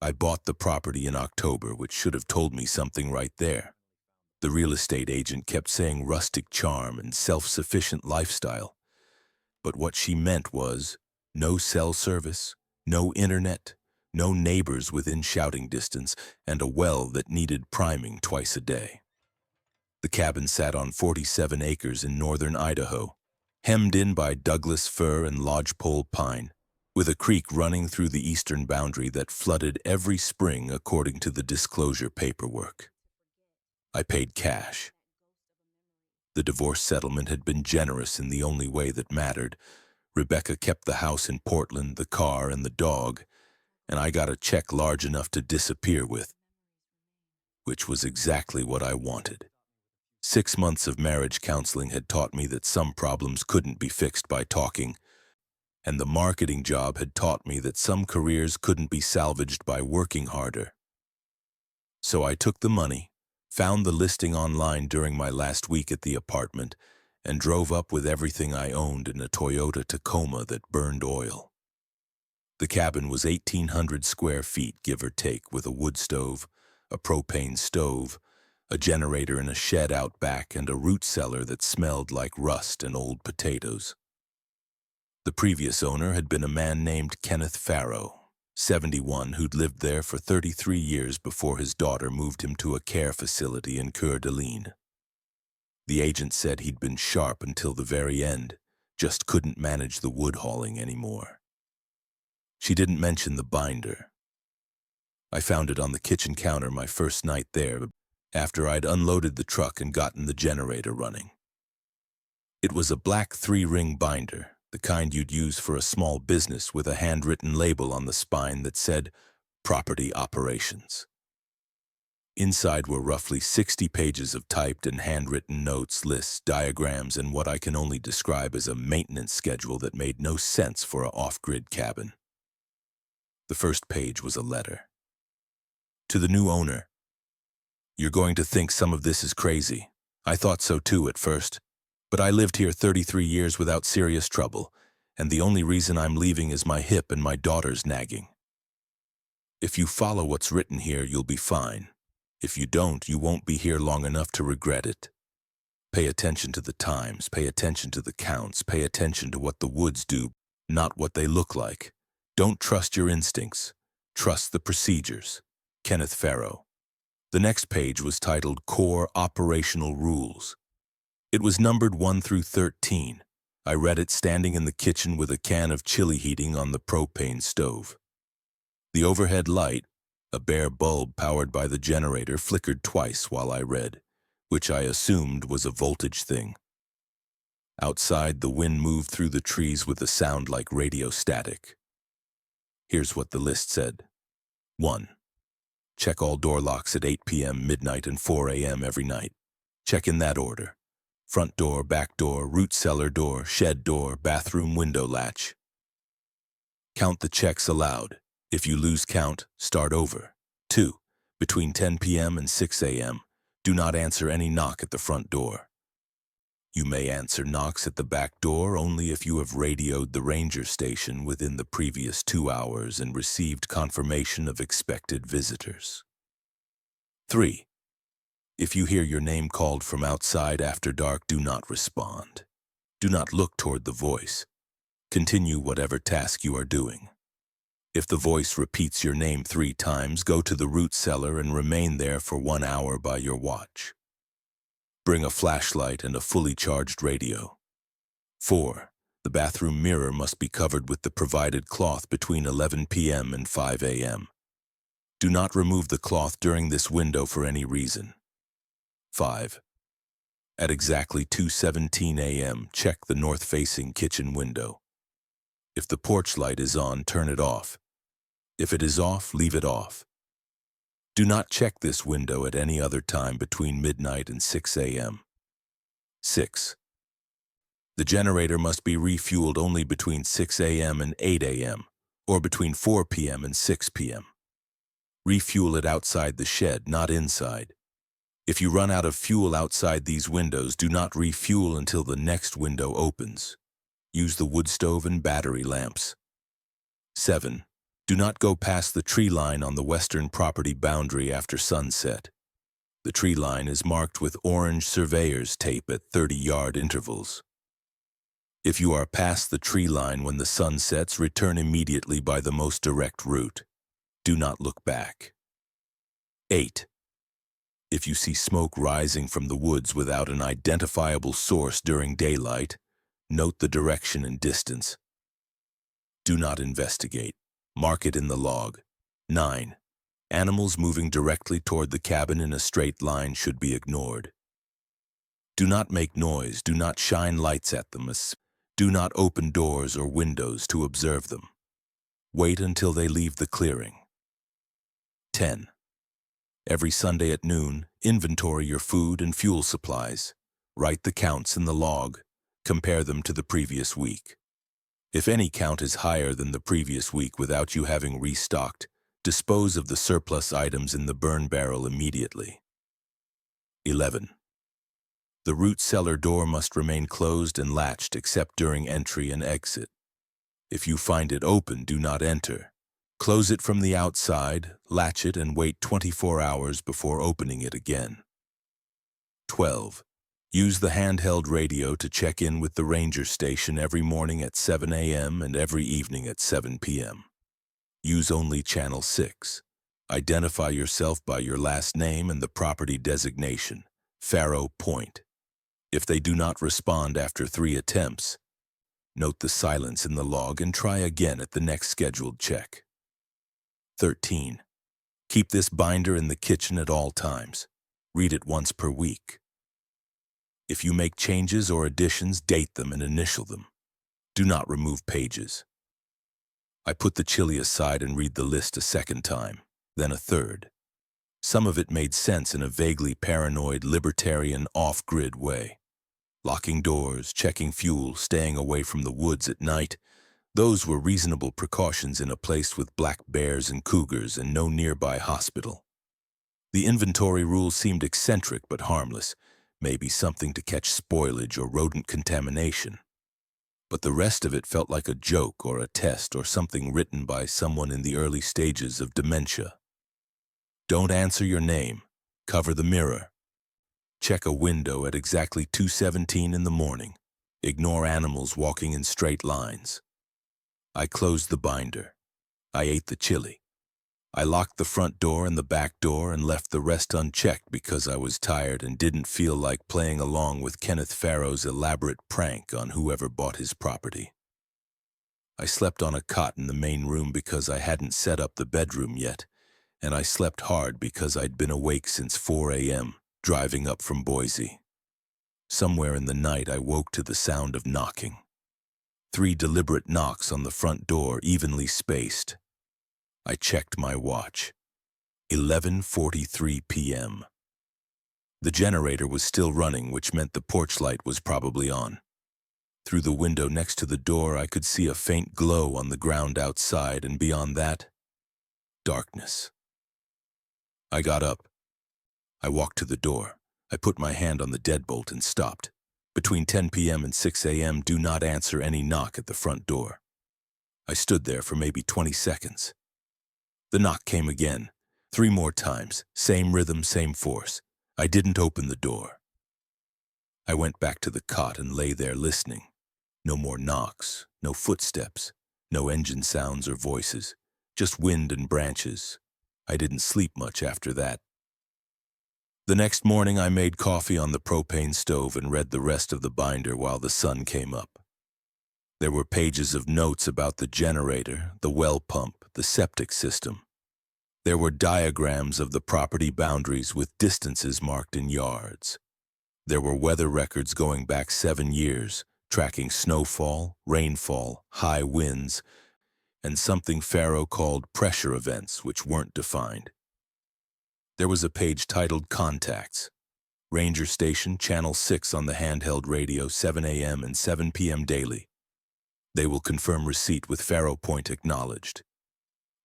I bought the property in October, which should have told me something right there. The real estate agent kept saying rustic charm and self-sufficient lifestyle, but what she meant was no cell service, no internet, no neighbors within shouting distance, and a well that needed priming twice a day. The cabin sat on 47 acres in northern Idaho, hemmed in by Douglas fir and lodgepole pine, with a creek running through the eastern boundary that flooded every spring according to the disclosure paperwork. I paid cash. The divorce settlement had been generous in the only way that mattered. Rebecca kept the house in Portland, the car, and the dog, and I got a check large enough to disappear with, which was exactly what I wanted. 6 months of marriage counseling had taught me that some problems couldn't be fixed by talking, and the marketing job had taught me that some careers couldn't be salvaged by working harder. So I took the money, found the listing online during my last week at the apartment, and drove up with everything I owned in a Toyota Tacoma that burned oil. The cabin was 1,800 square feet, give or take, with a wood stove, a propane stove, a generator in a shed out back, and a root cellar that smelled like rust and old potatoes. The previous owner had been a man named Kenneth Farrow, 71, who'd lived there for 33 years before his daughter moved him to a care facility in Coeur d'Alene. The agent said he'd been sharp until the very end, just couldn't manage the wood hauling anymore. She didn't mention the binder. I found it on the kitchen counter my first night there, after I'd unloaded the truck and gotten the generator running. It was a black 3-ring binder, the kind you'd use for a small business, with a handwritten label on the spine that said, Property Operations. Inside were roughly 60 pages of typed and handwritten notes, lists, diagrams, and what I can only describe as a maintenance schedule that made no sense for an off-grid cabin. The first page was a letter. To the new owner. You're going to think some of this is crazy. I thought so too at first. But I lived here 33 years without serious trouble, and the only reason I'm leaving is my hip and my daughter's nagging. If you follow what's written here, you'll be fine. If you don't, you won't be here long enough to regret it. Pay attention to the times, pay attention to the counts, pay attention to what the woods do, not what they look like. Don't trust your instincts. Trust the procedures. Kenneth Farrow. The next page was titled Core Operational Rules. It was numbered 1 through 13. I read it standing in the kitchen with a can of chili heating on the propane stove. The overhead light, a bare bulb powered by the generator, flickered twice while I read, which I assumed was a voltage thing. Outside, the wind moved through the trees with a sound like radio static. Here's what the list said. 1. Check all door locks at 8 p.m., midnight, and 4 a.m. every night. Check in that order. Front door, back door, root cellar door, shed door, bathroom window latch. Count the checks aloud. If you lose count, start over. 2. Between 10 p.m. and 6 a.m., do not answer any knock at the front door. You may answer knocks at the back door only if you have radioed the ranger station within the previous 2 hours and received confirmation of expected visitors. 3. If you hear your name called from outside after dark, do not respond. Do not look toward the voice. Continue whatever task you are doing. If the voice repeats your name 3 times, go to the root cellar and remain there for 1 hour by your watch. Bring a flashlight and a fully charged radio. 4. The bathroom mirror must be covered with the provided cloth between 11 p.m. and 5 a.m. Do not remove the cloth during this window for any reason. 5. At exactly 2:17 a.m., check the north-facing kitchen window. If the porch light is on, turn it off. If it is off, leave it off. Do not check this window at any other time between midnight and 6 a.m. 6. The generator must be refueled only between 6 a.m. and 8 a.m., or between 4 p.m. and 6 p.m. Refuel it outside the shed, not inside. If you run out of fuel outside these windows, do not refuel until the next window opens. Use the wood stove and battery lamps. 7. Do not go past the tree line on the western property boundary after sunset. The tree line is marked with orange surveyor's tape at 30-yard intervals. If you are past the tree line when the sun sets, return immediately by the most direct route. Do not look back. 8. If you see smoke rising from the woods without an identifiable source during daylight, note the direction and distance. Do not investigate. Mark it in the log. 9. Animals moving directly toward the cabin in a straight line should be ignored. Do not make noise. Do not shine lights at them. Do not open doors or windows to observe them. Wait until they leave the clearing. 10. Every Sunday at noon, inventory your food and fuel supplies. Write the counts in the log. Compare them to the previous week. If any count is higher than the previous week without you having restocked, dispose of the surplus items in the burn barrel immediately. 11. The root cellar door must remain closed and latched except during entry and exit. If you find it open, do not enter. Close it from the outside, latch it, and wait 24 hours before opening it again. 12. Use the handheld radio to check in with the ranger station every morning at 7 a.m. and every evening at 7 p.m. Use only Channel 6. Identify yourself by your last name and the property designation, Faro Point. If they do not respond after 3 attempts, note the silence in the log and try again at the next scheduled check. 13. Keep this binder in the kitchen at all times. Read it once per week. If you make changes or additions, date them and initial them. Do not remove pages. I put the chili aside and read the list a second time, then a third. Some of it made sense in a vaguely paranoid, libertarian, off-grid way. Locking doors, checking fuel, staying away from the woods at night, those were reasonable precautions in a place with black bears and cougars and no nearby hospital. The inventory rules seemed eccentric but harmless, maybe something to catch spoilage or rodent contamination. But the rest of it felt like a joke or a test or something written by someone in the early stages of dementia. Don't answer your name. Cover the mirror. Check a window at exactly 2:17 in the morning. Ignore animals walking in straight lines. I closed the binder. I ate the chili. I locked the front door and the back door and left the rest unchecked because I was tired and didn't feel like playing along with Kenneth Farrow's elaborate prank on whoever bought his property. I slept on a cot in the main room because I hadn't set up the bedroom yet, and I slept hard because I'd been awake since 4 a.m., driving up from Boise. Somewhere in the night I woke to the sound of knocking. 3 deliberate knocks on the front door, evenly spaced. I checked my watch. 11:43 p.m. The generator was still running, which meant the porch light was probably on. Through the window next to the door, I could see a faint glow on the ground outside, and beyond that, darkness. I got up. I walked to the door. I put my hand on the deadbolt and stopped. Between 10 p.m. and 6 a.m., do not answer any knock at the front door. I stood there for maybe 20 seconds. The knock came again, 3 more times, same rhythm, same force. I didn't open the door. I went back to the cot and lay there listening. No more knocks, no footsteps, no engine sounds or voices, just wind and branches. I didn't sleep much after that. The next morning I made coffee on the propane stove and read the rest of the binder while the sun came up. There were pages of notes about the generator, the well pump, the septic system. There were diagrams of the property boundaries with distances marked in yards. There were weather records going back 7 years, tracking snowfall, rainfall, high winds, and something Farrow called pressure events which weren't defined. There was a page titled Contacts. Ranger Station, Channel 6 on the handheld radio, 7 a.m. and 7 p.m. daily. They will confirm receipt with Faro Point acknowledged.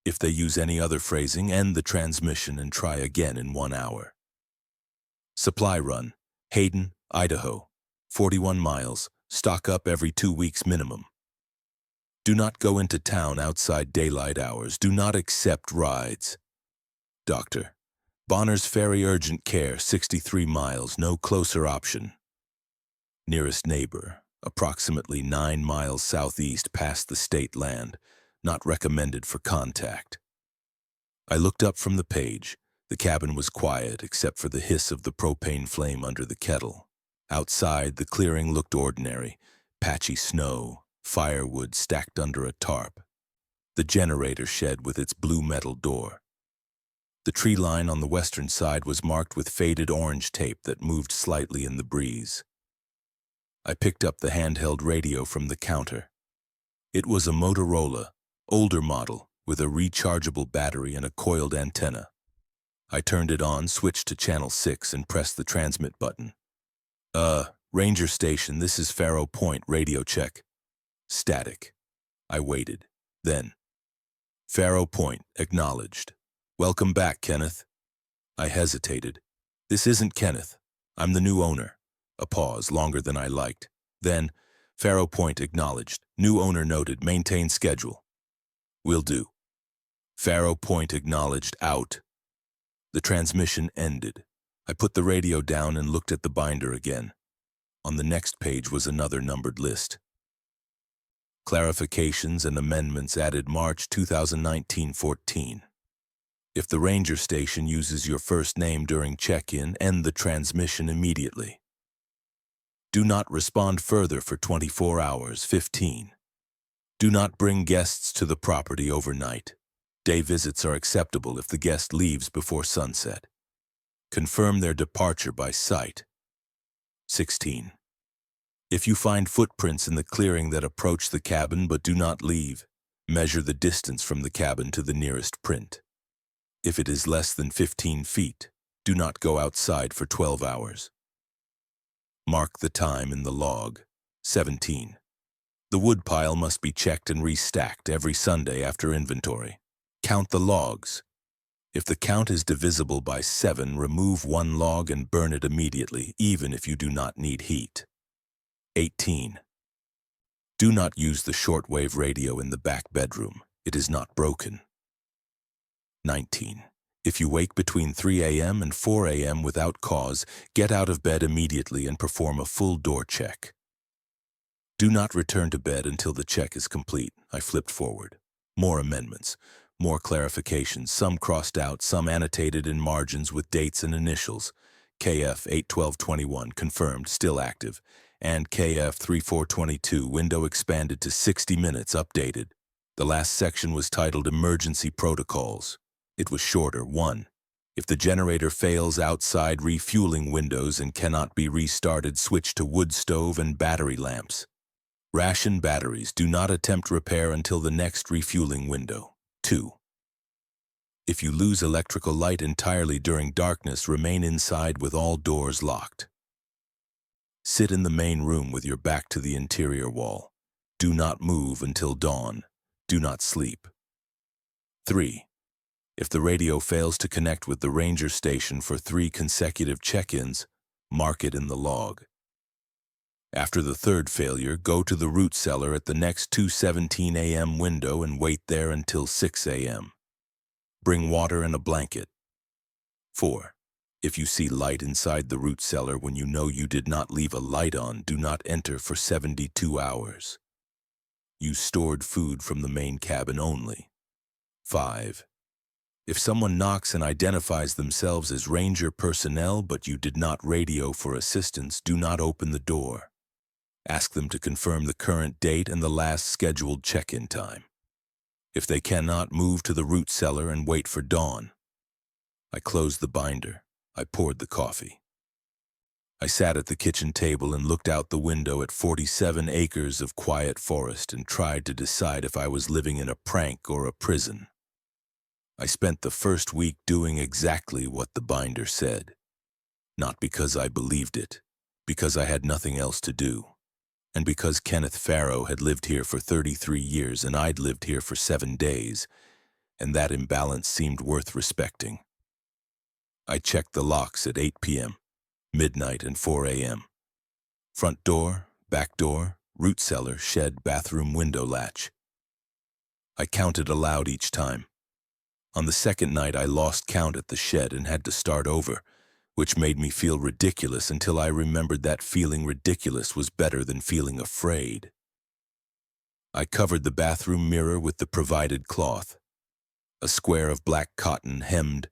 If they use any other phrasing, end the transmission and try again in 1 hour. Supply run, Hayden, Idaho, 41 miles, stock up every 2 weeks minimum. Do not go into town outside daylight hours. Do not accept rides. Doctor. Bonner's Ferry Urgent Care, 63 miles, no closer option. Nearest neighbor, approximately 9 miles southeast past the state land, not recommended for contact. I looked up from the page. The cabin was quiet except for the hiss of the propane flame under the kettle. Outside, the clearing looked ordinary. Patchy snow, firewood stacked under a tarp. The generator shed with its blue metal door. The tree line on the western side was marked with faded orange tape that moved slightly in the breeze. I picked up the handheld radio from the counter. It was a Motorola, older model, with a rechargeable battery and a coiled antenna. I turned it on, switched to channel 6, and pressed the transmit button. Ranger Station, this is Faro Point, radio check. Static. I waited. Then, Faro Point, acknowledged. Welcome back, Kenneth. I hesitated. This isn't Kenneth. I'm the new owner. A pause, longer than I liked. Then, Faro Point acknowledged. New owner noted, maintain schedule. Will do. Faro Point acknowledged, out. The transmission ended. I put the radio down and looked at the binder again. On the next page was another numbered list. Clarifications and amendments added March 2019-14. If the ranger station uses your first name during check-in, end the transmission immediately. Do not respond further for 24 hours, 15. Do not bring guests to the property overnight. Day visits are acceptable if the guest leaves before sunset. Confirm their departure by sight. 16. If you find footprints in the clearing that approach the cabin but do not leave, measure the distance from the cabin to the nearest print. If it is less than 15 feet, do not go outside for 12 hours. Mark the time in the log. 17. The woodpile must be checked and restacked every Sunday after inventory. Count the logs. If the count is divisible by 7, remove 1 log and burn it immediately, even if you do not need heat. 18. Do not use the shortwave radio in the back bedroom. It is not broken. 19. If you wake between 3 a.m. and 4 a.m. without cause, get out of bed immediately and perform a full door check. Do not return to bed until the check is complete. I flipped forward. More amendments, more clarifications, some crossed out, some annotated in margins with dates and initials. KF 81221, confirmed, still active, and KF 3422, window expanded to 60 minutes, updated. The last section was titled Emergency Protocols. It was shorter. 1. If the generator fails outside refueling windows and cannot be restarted, switch to wood stove and battery lamps. Ration batteries. Do not attempt repair until the next refueling window. 2. If you lose electrical light entirely during darkness, remain inside with all doors locked. Sit in the main room with your back to the interior wall. Do not move until dawn. Do not sleep. 3. If the radio fails to connect with the ranger station for 3 consecutive check-ins, mark it in the log. After the 3rd failure, go to the root cellar at the next 2:17 a.m. window and wait there until 6 a.m. Bring water and a blanket. 4. If you see light inside the root cellar when you know you did not leave a light on, do not enter for 72 hours. Use stored food from the main cabin only. 5. If someone knocks and identifies themselves as ranger personnel but you did not radio for assistance, do not open the door. Ask them to confirm the current date and the last scheduled check-in time. If they cannot, move to the root cellar and wait for dawn. I closed the binder. I poured the coffee. I sat at the kitchen table and looked out the window at 47 acres of quiet forest and tried to decide if I was living in a prank or a prison. I spent the first week doing exactly what the binder said. Not because I believed it, because I had nothing else to do. And because Kenneth Faro had lived here for 33 years and I'd lived here for 7 days, and that imbalance seemed worth respecting. I checked the locks at 8 p.m., midnight, and 4 a.m. Front door, back door, root cellar, shed, bathroom window latch. I counted aloud each time. On the second night, I lost count at the shed and had to start over, which made me feel ridiculous until I remembered that feeling ridiculous was better than feeling afraid. I covered the bathroom mirror with the provided cloth, a square of black cotton hemmed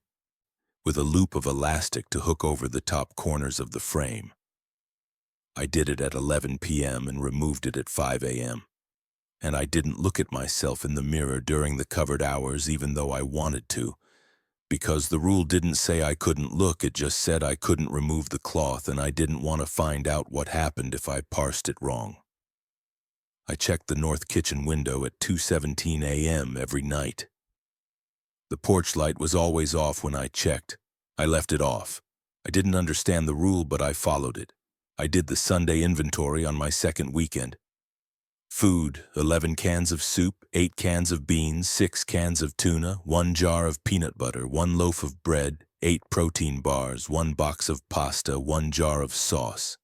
with a loop of elastic to hook over the top corners of the frame. I did it at 11 p.m. and removed it at 5 a.m. And I didn't look at myself in the mirror during the covered hours even though I wanted to, because the rule didn't say I couldn't look, it just said I couldn't remove the cloth, and I didn't want to find out what happened if I parsed it wrong. I checked the north kitchen window at 2:17 a.m. every night. The porch light was always off when I checked. I left it off. I didn't understand the rule, but I followed it. I did the Sunday inventory on my second weekend. Food: 11 cans of soup, 8 cans of beans, 6 cans of tuna, 1 jar of peanut butter, 1 loaf of bread, 8 protein bars, 1 box of pasta, 1 jar of sauce.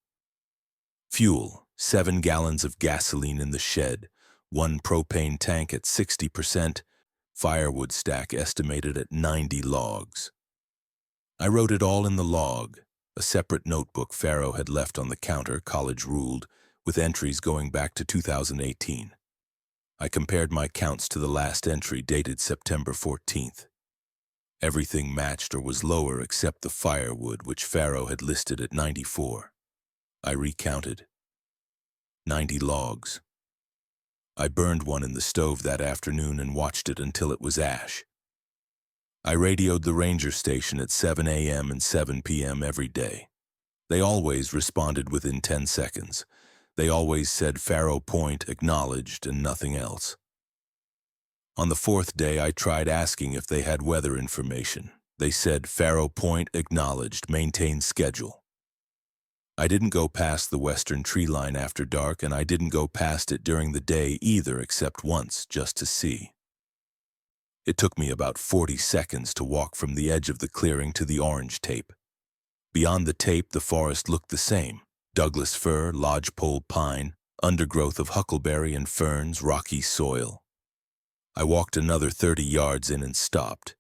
Fuel: 7 gallons of gasoline in the shed, 1 propane tank at 60%, firewood stack estimated at 90 logs. I wrote it all in the log, a separate notebook Pharaoh had left on the counter, college ruled, with entries going back to 2018. I compared my counts to the last entry dated September 14th. Everything matched or was lower except the firewood, which Pharaoh had listed at 94. I recounted. 90 logs. I burned one in the stove that afternoon and watched it until it was ash. I radioed the ranger station at 7 a.m. and 7 p.m. every day. They always responded within 10 seconds. They always said Pharaoh Point acknowledged and nothing else. On the fourth day, I tried asking if they had weather information. They said Pharaoh Point acknowledged, maintain schedule. I didn't go past the western tree line after dark, and I didn't go past it during the day either, except once, just to see. It took me about 40 seconds to walk from the edge of the clearing to the orange tape. Beyond the tape, the forest looked the same. Douglas fir, lodgepole pine, undergrowth of huckleberry and ferns, rocky soil. I walked another 30 yards in and stopped.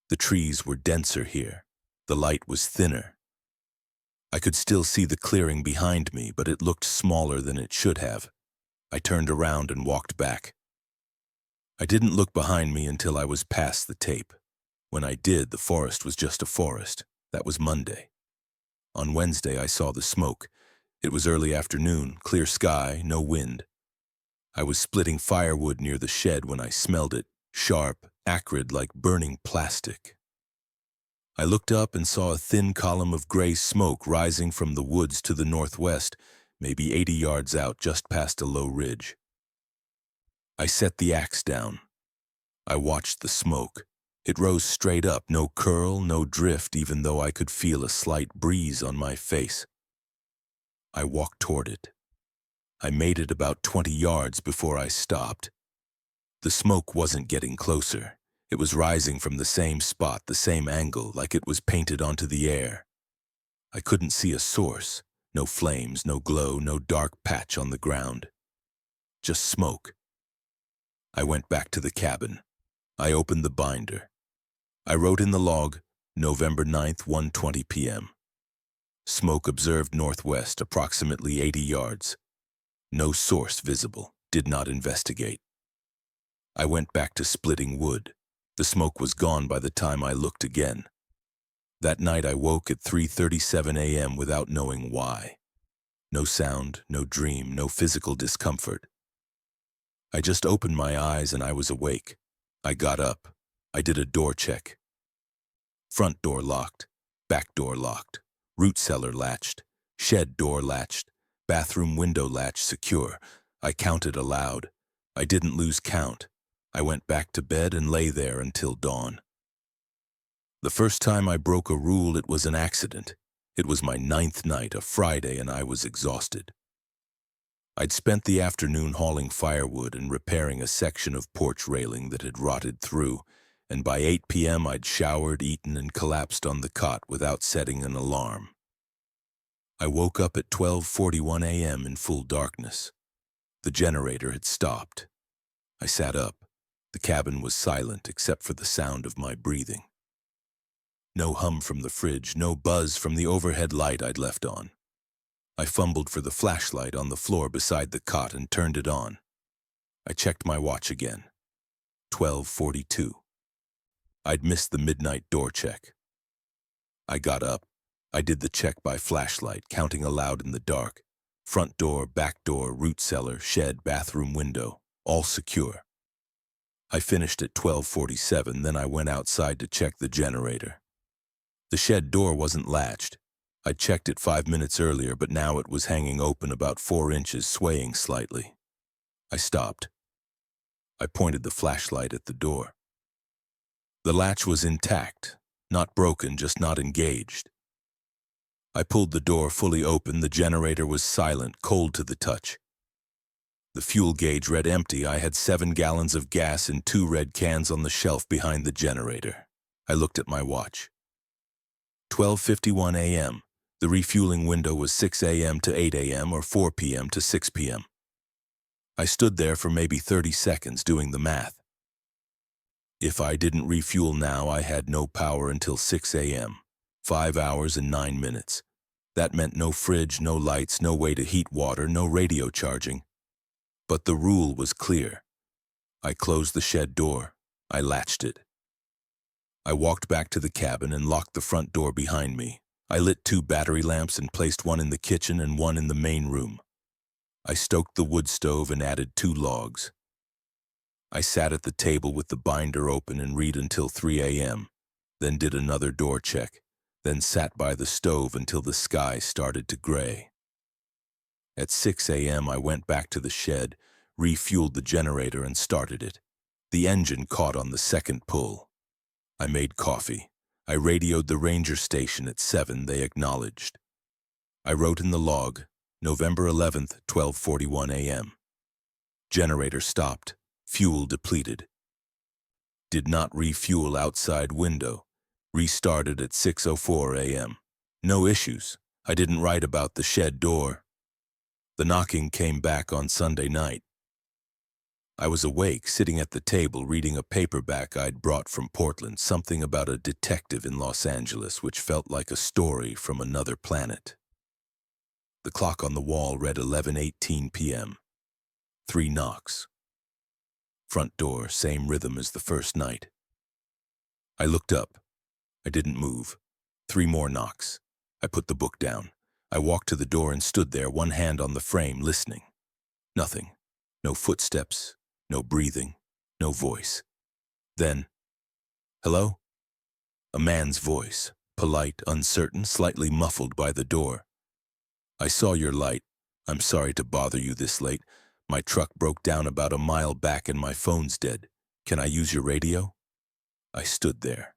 The trees were denser here. The light was thinner. I could still see the clearing behind me, but it looked smaller than it should have. I turned around and walked back. I didn't look behind me until I was past the tape. When I did, the forest was just a forest. That was Monday. On Wednesday, I saw the smoke. It was early afternoon, clear sky, no wind. I was splitting firewood near the shed when I smelled it, sharp, acrid, like burning plastic. I looked up and saw a thin column of gray smoke rising from the woods to the northwest, maybe 80 yards out, just past a low ridge. I set the axe down. I watched the smoke. It rose straight up, no curl, no drift, even though I could feel a slight breeze on my face. I walked toward it. I made it about 20 yards before I stopped. The smoke wasn't getting closer. It was rising from the same spot, the same angle, like it was painted onto the air. I couldn't see a source. No flames, no glow, no dark patch on the ground. Just smoke. I went back to the cabin. I opened the binder. I wrote in the log, November 9th, 1:20 p.m. Smoke observed northwest, approximately 80 yards. No source visible. Did not investigate. I went back to splitting wood. The smoke was gone by the time I looked again. That night I woke at 3:37 a.m. without knowing why. No sound, no dream, no physical discomfort. I just opened my eyes and I was awake. I got up. I did a door check. Front door locked. Back door locked. Root cellar latched. Shed door latched. Bathroom window latch secure. I counted aloud. I didn't lose count. I went back to bed and lay there until dawn. The first time I broke a rule, it was an accident. It was my 9th night, a Friday, and I was exhausted. I'd spent the afternoon hauling firewood and repairing a section of porch railing that had rotted through, and by 8 p.m. I'd showered, eaten, and collapsed on the cot without setting an alarm. I woke up at 12:41 a.m. in full darkness. The generator had stopped. I sat up. The cabin was silent except for the sound of my breathing. No hum from the fridge, no buzz from the overhead light I'd left on. I fumbled for the flashlight on the floor beside the cot and turned it on. I checked my watch again. 12:42. I'd missed the midnight door check. I got up. I did the check by flashlight, counting aloud in the dark. Front door, back door, root cellar, shed, bathroom window, all secure. I finished at 12:47, then I went outside to check the generator. The shed door wasn't latched. I checked it 5 minutes earlier, but now it was hanging open about 4 inches, swaying slightly. I stopped. I pointed the flashlight at the door. The latch was intact, not broken, just not engaged. I pulled the door fully open. The generator was silent, cold to the touch. The fuel gauge read empty. I had 7 gallons of gas in 2 red cans on the shelf behind the generator. I looked at my watch. 12:51 a.m. The refueling window was 6 a.m. to 8 a.m. or 4 p.m. to 6 p.m. I stood there for maybe 30 seconds doing the math. If I didn't refuel now, I had no power until 6 a.m., 5 hours and 9 minutes. That meant no fridge, no lights, no way to heat water, no radio charging. But the rule was clear. I closed the shed door. I latched it. I walked back to the cabin and locked the front door behind me. I lit 2 battery lamps and placed one in the kitchen and one in the main room. I stoked the wood stove and added 2 logs. I sat at the table with the binder open and read until 3 a.m., then did another door check, then sat by the stove until the sky started to gray. At 6 a.m. I went back to the shed, refueled the generator and started it. The engine caught on the second pull. I made coffee. I radioed the ranger station at 7. They acknowledged. I wrote in the log, November 11th, 12:41 a.m. Generator stopped. Fuel depleted. Did not refuel outside window. Restarted at 6:04 a.m. No issues. I didn't write about the shed door. The knocking came back on Sunday night. I was awake, sitting at the table, reading a paperback I'd brought from Portland, something about a detective in Los Angeles, which felt like a story from another planet. The clock on the wall read 11:18 p.m. 3 knocks. Front door, same rhythm as the first night. I looked up. I didn't move. 3 more knocks. I put the book down. I walked to the door and stood there, one hand on the frame, listening. Nothing. No footsteps, no breathing, no voice. Then, hello? A man's voice, polite, uncertain, slightly muffled by the door. I saw your light. I'm sorry to bother you this late. My truck broke down about a mile back and my phone's dead. Can I use your radio? I stood there.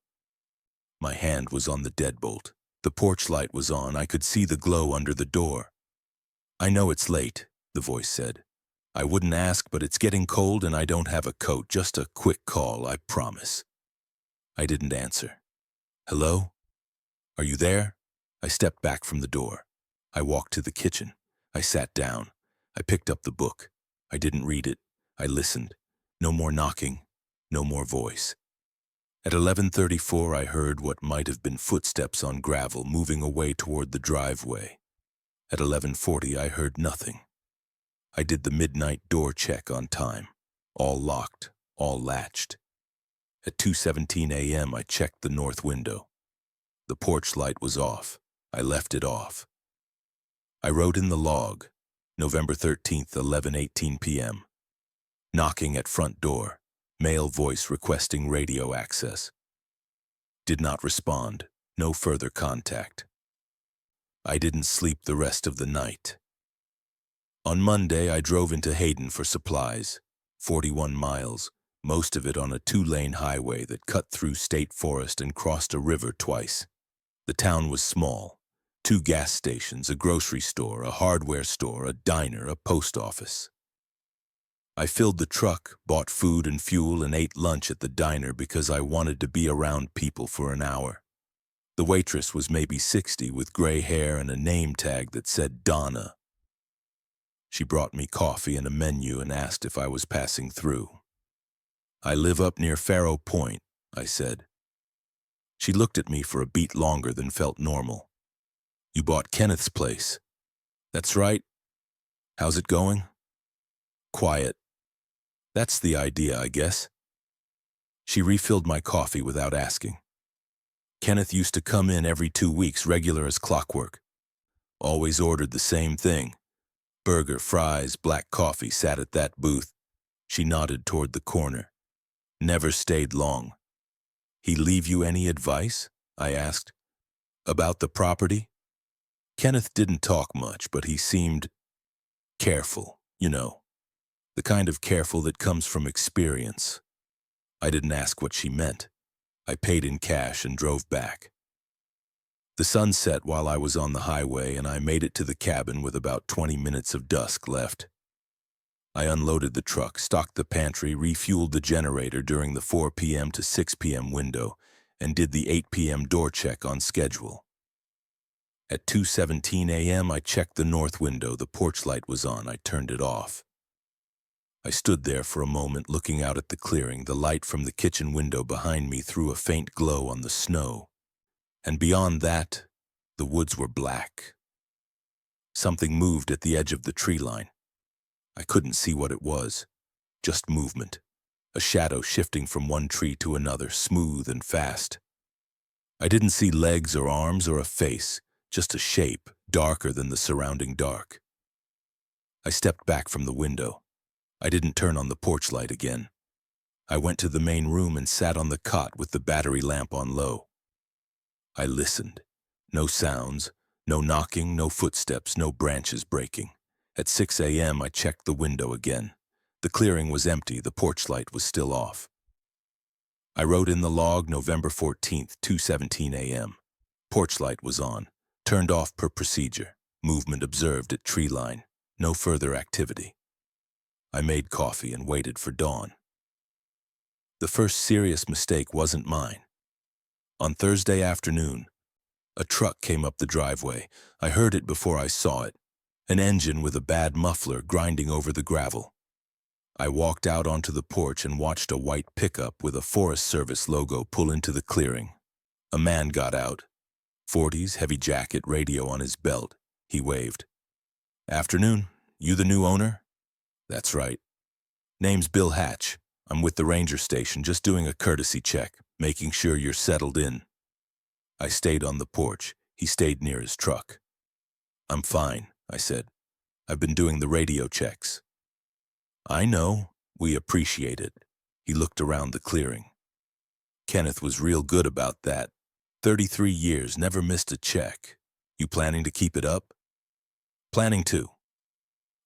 My hand was on the deadbolt. The porch light was on. I could see the glow under the door. I know it's late, the voice said. I wouldn't ask, but it's getting cold and I don't have a coat. Just a quick call, I promise. I didn't answer. Hello? Are you there? I stepped back from the door. I walked to the kitchen. I sat down. I picked up the book. I didn't read it. I listened. No more knocking. No more voice. At 11:34, I heard what might have been footsteps on gravel moving away toward the driveway. At 11:40, I heard nothing. I did the midnight door check on time. All locked, all latched. At 2:17 a.m., I checked the north window. The porch light was off. I left it off. I wrote in the log, November 13th, 11:18 p.m. Knocking at front door. Male voice requesting radio access. Did not respond. No further contact. I didn't sleep the rest of the night. On Monday, I drove into Hayden for supplies. 41 miles, most of it on a 2-lane highway that cut through state forest and crossed a river twice. The town was small. 2 gas stations, a grocery store, a hardware store, a diner, a post office. I filled the truck, bought food and fuel, and ate lunch at the diner because I wanted to be around people for an hour. The waitress was maybe 60 with gray hair and a name tag that said Donna. She brought me coffee and a menu and asked if I was passing through. I live up near Faro Point, I said. She looked at me for a beat longer than felt normal. You bought Kenneth's place. That's right. How's it going? Quiet. That's the idea, I guess. She refilled my coffee without asking. Kenneth used to come in every 2 weeks, regular as clockwork. Always ordered the same thing. Burger, fries, black coffee, sat at that booth. She nodded toward the corner. Never stayed long. He leave you any advice? I asked. About the property? Kenneth didn't talk much, but he seemed careful, the kind of careful that comes from experience. I didn't ask what she meant. I paid in cash and drove back. The sun set while I was on the highway, and I made it to the cabin with about 20 minutes of dusk left. I unloaded the truck, stocked the pantry, refueled the generator during the 4 p.m. to 6 p.m. window, and did the 8 p.m. door check on schedule. At 2:17 a.m., I checked the north window. The porch light was on. I turned it off. I stood there for a moment looking out at the clearing. The light from the kitchen window behind me threw a faint glow on the snow. And beyond that, the woods were black. Something moved at the edge of the tree line. I couldn't see what it was, just movement. A shadow shifting from one tree to another, smooth and fast. I didn't see legs or arms or a face, just a shape, darker than the surrounding dark. I stepped back from the window. I didn't turn on the porch light again. I went to the main room and sat on the cot with the battery lamp on low. I listened. No sounds, no knocking, no footsteps, no branches breaking. At 6 a.m., I checked the window again. The clearing was empty, the porch light was still off. I wrote in the log November 14th, 2:17 a.m. Porch light was on, turned off per procedure. Movement observed at tree line. No further activity. I made coffee and waited for dawn. The first serious mistake wasn't mine. On Thursday afternoon, a truck came up the driveway. I heard it before I saw it. An engine with a bad muffler grinding over the gravel. I walked out onto the porch and watched a white pickup with a Forest Service logo pull into the clearing. A man got out. 40s, heavy jacket, radio on his belt. He waved. Afternoon, you the new owner? That's right. Name's Bill Hatch. I'm with the ranger station, just doing a courtesy check, making sure you're settled in. I stayed on the porch. He stayed near his truck. I'm fine, I said. I've been doing the radio checks. I know. We appreciate it. He looked around the clearing. Kenneth was real good about that. 33 years, never missed a check. You planning to keep it up? Planning to.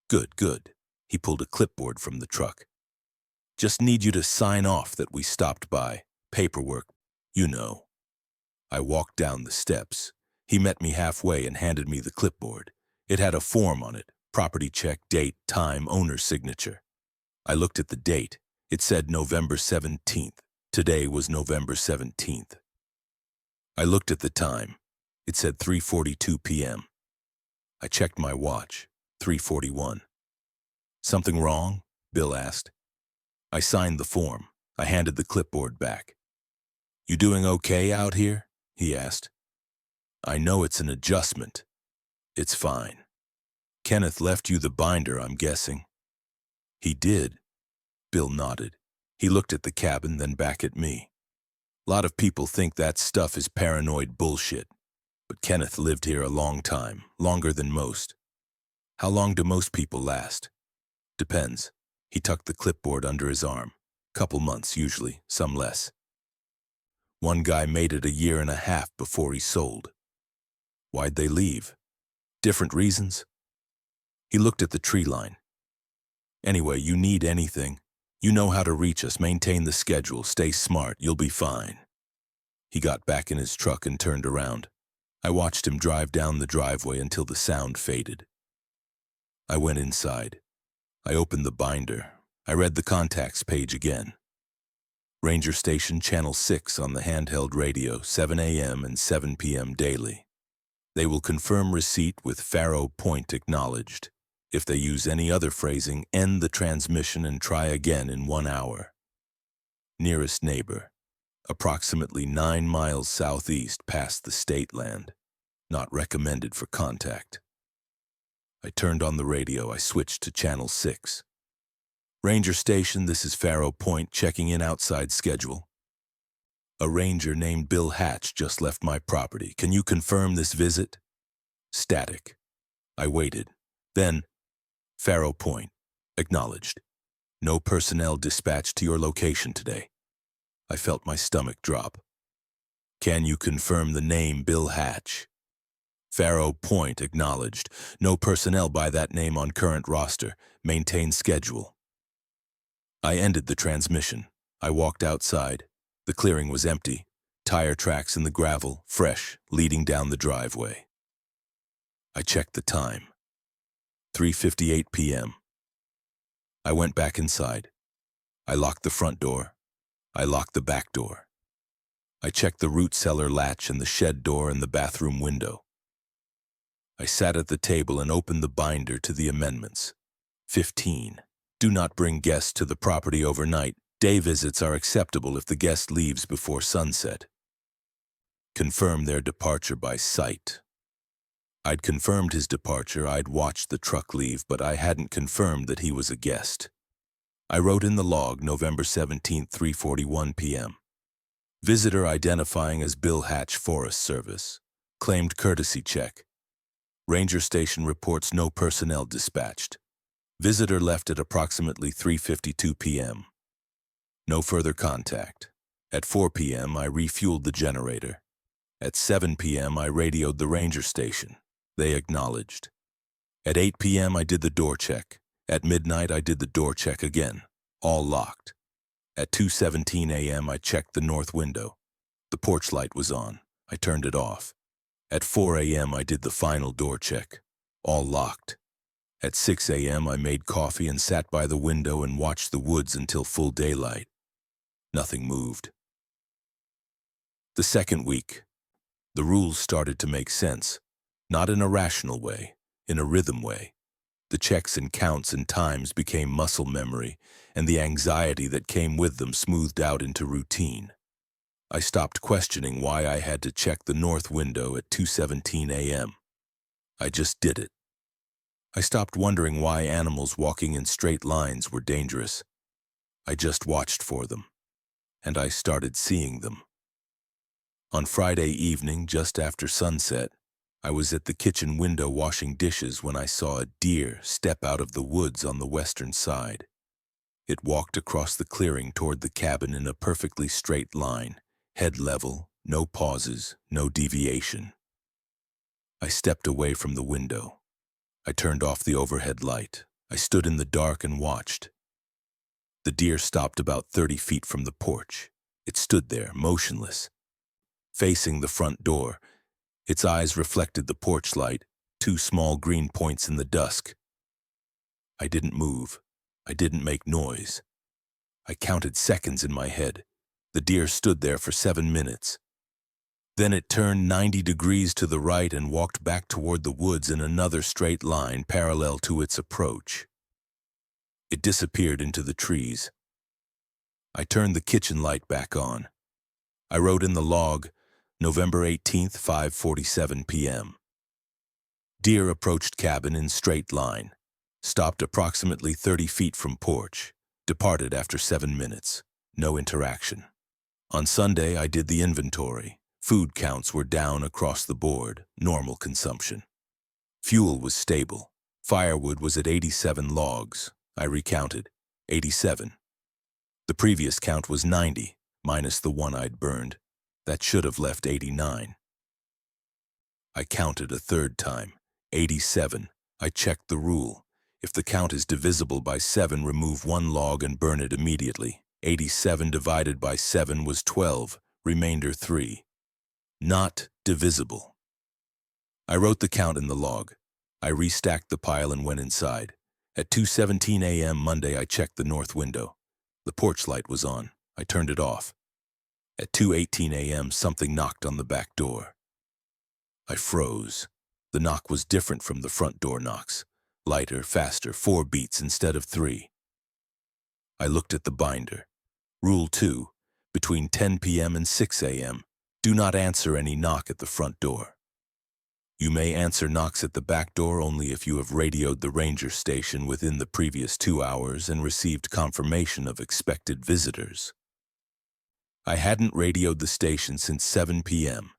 Good, good. He pulled a clipboard from the truck. Just need you to sign off that we stopped by. Paperwork, you know. I walked down the steps. He met me halfway and handed me the clipboard. It had a form on it. Property check, date, time, owner's signature. I looked at the date. It said November 17th. Today was November 17th. I looked at the time. It said 3:42 p.m. I checked my watch. 3:41. Something wrong? Bill asked. I signed the form. I handed the clipboard back. You doing okay out here? He asked. I know it's an adjustment. It's fine. Kenneth left you the binder, I'm guessing. He did. Bill nodded. He looked at the cabin, then back at me. Lot of people think that stuff is paranoid bullshit. But Kenneth lived here a long time, longer than most. How long do most people last? Depends. He tucked the clipboard under his arm. Couple months, usually, some less. One guy made it 1.5 years before he sold. Why'd they leave? Different reasons? He looked at the tree line. Anyway, you need anything. You know how to reach us, maintain the schedule, stay smart, you'll be fine. He got back in his truck and turned around. I watched him drive down the driveway until the sound faded. I went inside. I opened the binder. I read the contacts page again. Ranger Station Channel 6 on the handheld radio, 7 a.m. and 7 p.m. daily. They will confirm receipt with Faro Point acknowledged. If they use any other phrasing, end the transmission and try again in 1 hour. Nearest neighbor, approximately 9 miles southeast past the state land. Not recommended for contact. I turned on the radio. I switched to channel 6. Ranger station, this is Faro Point, checking in outside schedule. A ranger named Bill Hatch just left my property. Can you confirm this visit? Static. I waited. Then, Faro Point, acknowledged. No personnel dispatched to your location today. I felt my stomach drop. Can you confirm the name Bill Hatch? Faro Point, acknowledged. No personnel by that name on current roster. Maintain schedule. I ended the transmission. I walked outside. The clearing was empty. Tire tracks in the gravel, fresh, leading down the driveway. I checked the time. 3:58 p.m. I went back inside. I locked the front door. I locked the back door. I checked the root cellar latch and the shed door and the bathroom window. I sat at the table and opened the binder to the amendments. 15. Do not bring guests to the property overnight. Day visits are acceptable if the guest leaves before sunset. Confirm their departure by sight. I'd confirmed his departure. I'd watched the truck leave, but I hadn't confirmed that he was a guest. I wrote in the log, November 17, 3:41 p.m. Visitor identifying as Bill Hatch, Forest Service. Claimed courtesy check. Ranger station reports no personnel dispatched. Visitor left at approximately 3:52 p.m. No further contact. At 4 p.m. I refueled the generator. At 7 p.m. I radioed the ranger station. They acknowledged. At 8 p.m. I did the door check. At midnight I did the door check again. All locked. At 2:17 a.m. I checked the north window. The porch light was on. I turned it off. At 4 a.m. I did the final door check. All locked. At 6 a.m. I made coffee and sat by the window and watched the woods until full daylight. Nothing moved. The second week, the rules started to make sense. Not in a rational way, in a rhythm way. The checks and counts and times became muscle memory, and the anxiety that came with them smoothed out into routine. I stopped questioning why I had to check the north window at 2:17 a.m. I just did it. I stopped wondering why animals walking in straight lines were dangerous. I just watched for them, and I started seeing them. On Friday evening, just after sunset, I was at the kitchen window washing dishes when I saw a deer step out of the woods on the western side. It walked across the clearing toward the cabin in a perfectly straight line, head level, no pauses, no deviation. I stepped away from the window. I turned off the overhead light. I stood in the dark and watched. The deer stopped about 30 feet from the porch. It stood there, motionless, facing the front door. Its eyes reflected the porch light, two small green points in the dusk. I didn't move. I didn't make noise. I counted seconds in my head. The deer stood there for 7 minutes. Then it turned 90 degrees to the right and walked back toward the woods in another straight line parallel to its approach. It disappeared into the trees. I turned the kitchen light back on. I wrote in the log, November 18th, 5:47 p.m. Deer approached cabin in straight line, stopped approximately 30 feet from porch, departed after 7 minutes. No interaction. On Sunday, I did the inventory. Food counts were down across the board, normal consumption. Fuel was stable. Firewood was at 87 logs. I recounted, 87. The previous count was 90, minus the one I'd burned. That should have left 89. I counted a third time, 87. I checked the rule. If the count is divisible by 7, remove one log and burn it immediately. 87 divided by 7 was 12, remainder 3. Not divisible. I wrote the count in the log. I restacked the pile and went inside. At 2:17 a.m. Monday, I checked the north window. The porch light was on. I turned it off. At 2:18 a.m., something knocked on the back door. I froze. The knock was different from the front door knocks. Lighter, faster, 4 beats instead of 3. I looked at the binder. Rule 2. Between 10 p.m. and 6 a.m., do not answer any knock at the front door. You may answer knocks at the back door only if you have radioed the ranger station within the previous 2 hours and received confirmation of expected visitors. I hadn't radioed the station since 7 p.m.,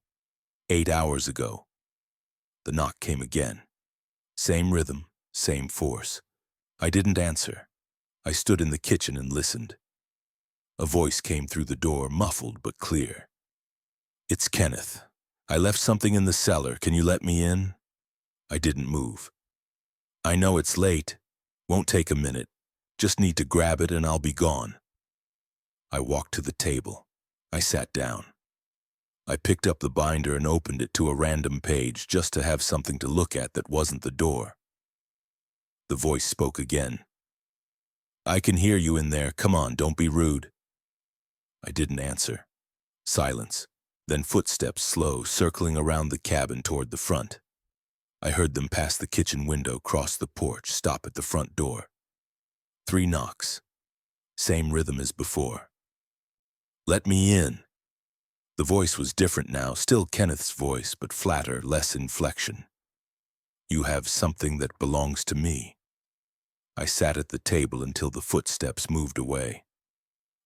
8 hours ago. The knock came again. Same rhythm, same force. I didn't answer. I stood in the kitchen and listened. A voice came through the door, muffled but clear. "It's Kenneth. I left something in the cellar. Can you let me in?" I didn't move. "I know it's late. Won't take a minute. Just need to grab it and I'll be gone." I walked to the table. I sat down. I picked up the binder and opened it to a random page just to have something to look at that wasn't the door. The voice spoke again. "I can hear you in there. Come on, don't be rude." I didn't answer. Silence. Then footsteps, slow, circling around the cabin toward the front. I heard them pass the kitchen window, cross the porch, stop at the front door. 3 knocks. Same rhythm as before. "Let me in." The voice was different now, still Kenneth's voice, but flatter, less inflection. "You have something that belongs to me." I sat at the table until the footsteps moved away.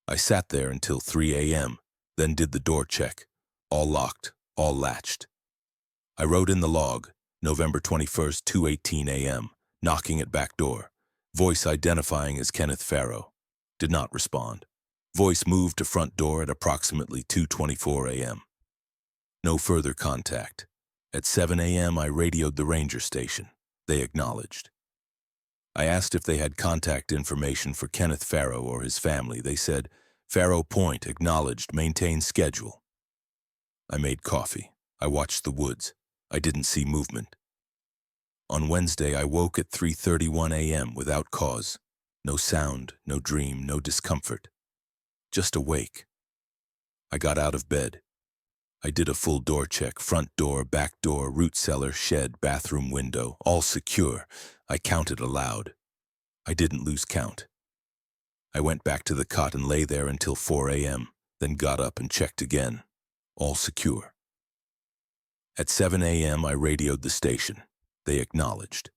I sat there until 3 a.m., then did the door check. All locked, all latched. I wrote in the log, November 21st, 2:18 a.m., knocking at back door. Voice identifying as Kenneth Farrow. Did not respond. Voice moved to front door at approximately 2:24 a.m. No further contact. At 7 a.m. I radioed the ranger station. They acknowledged. I asked if they had contact information for Kenneth Farrow or his family. They said, "Farrow Point, acknowledged, maintain schedule." I made coffee. I watched the woods. I didn't see movement. On Wednesday, I woke at 3:31 a.m. without cause. No sound, no dream, no discomfort. Just awake. I got out of bed. I did a full door check, front door, back door, root cellar, shed, bathroom window, all secure. I counted aloud. I didn't lose count. I went back to the cot and lay there until 4 a.m., then got up and checked again. All secure. At 7 a.m., I radioed the station. They acknowledged.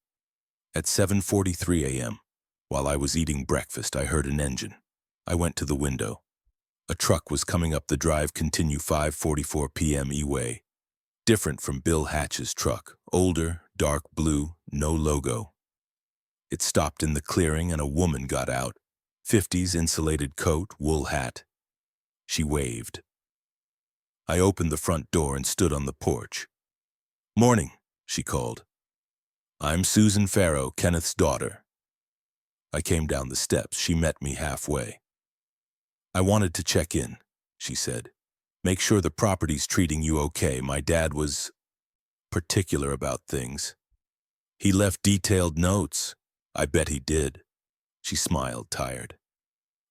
At 7:43 a.m., while I was eating breakfast, I heard an engine. I went to the window. A truck was coming up the drive, continue 5:44 p.m. E-way. Different from Bill Hatch's truck. Older, dark blue, no logo. It stopped in the clearing and a woman got out. 50s, insulated coat, wool hat. She waved. I opened the front door and stood on the porch. "Morning," she called. "I'm Susan Farrow, Kenneth's daughter." I came down the steps. She met me halfway. "I wanted to check in," she said. "Make sure the property's treating you okay. My dad was particular about things. He left detailed notes." "I bet he did." She smiled, tired.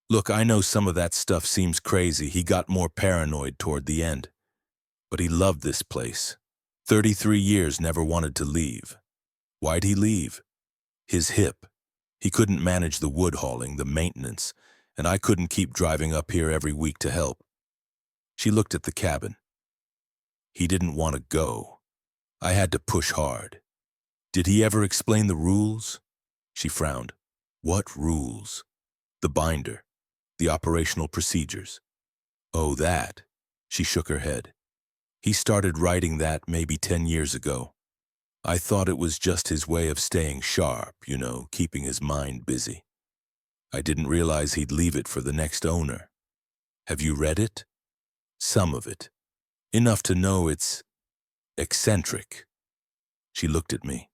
"Look, I know some of that stuff seems crazy. He got more paranoid toward the end. But he loved this place. 33 years, never wanted to leave." "Why'd he leave?" "His hip. He couldn't manage the wood hauling, the maintenance, and I couldn't keep driving up here every week to help." She looked at the cabin. "He didn't want to go. I had to push hard." "Did he ever explain the rules?" She frowned. "What rules?" "The binder. The operational procedures." "Oh, that." She shook her head. "He started writing that maybe 10 years ago. I thought it was just his way of staying sharp, keeping his mind busy. I didn't realize he'd leave it for the next owner." "Have you read it?" "Some of it. Enough to know it's eccentric." She looked at me.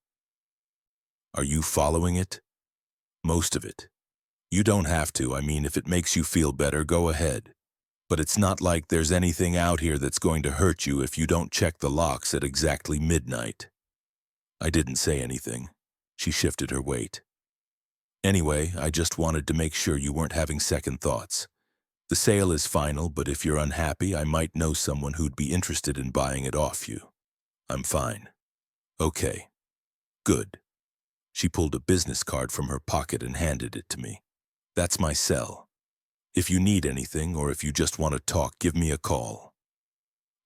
"Are you following it?" "Most of it. You don't have to. I mean, if it makes you feel better, go ahead. But it's not like there's anything out here that's going to hurt you if you don't check the locks at exactly midnight." I didn't say anything. She shifted her weight. "Anyway, I just wanted to make sure you weren't having second thoughts. The sale is final, but if you're unhappy, I might know someone who'd be interested in buying it off you." "I'm fine." "Okay. Good." She pulled a business card from her pocket and handed it to me. "That's my cell. If you need anything or if you just want to talk, give me a call.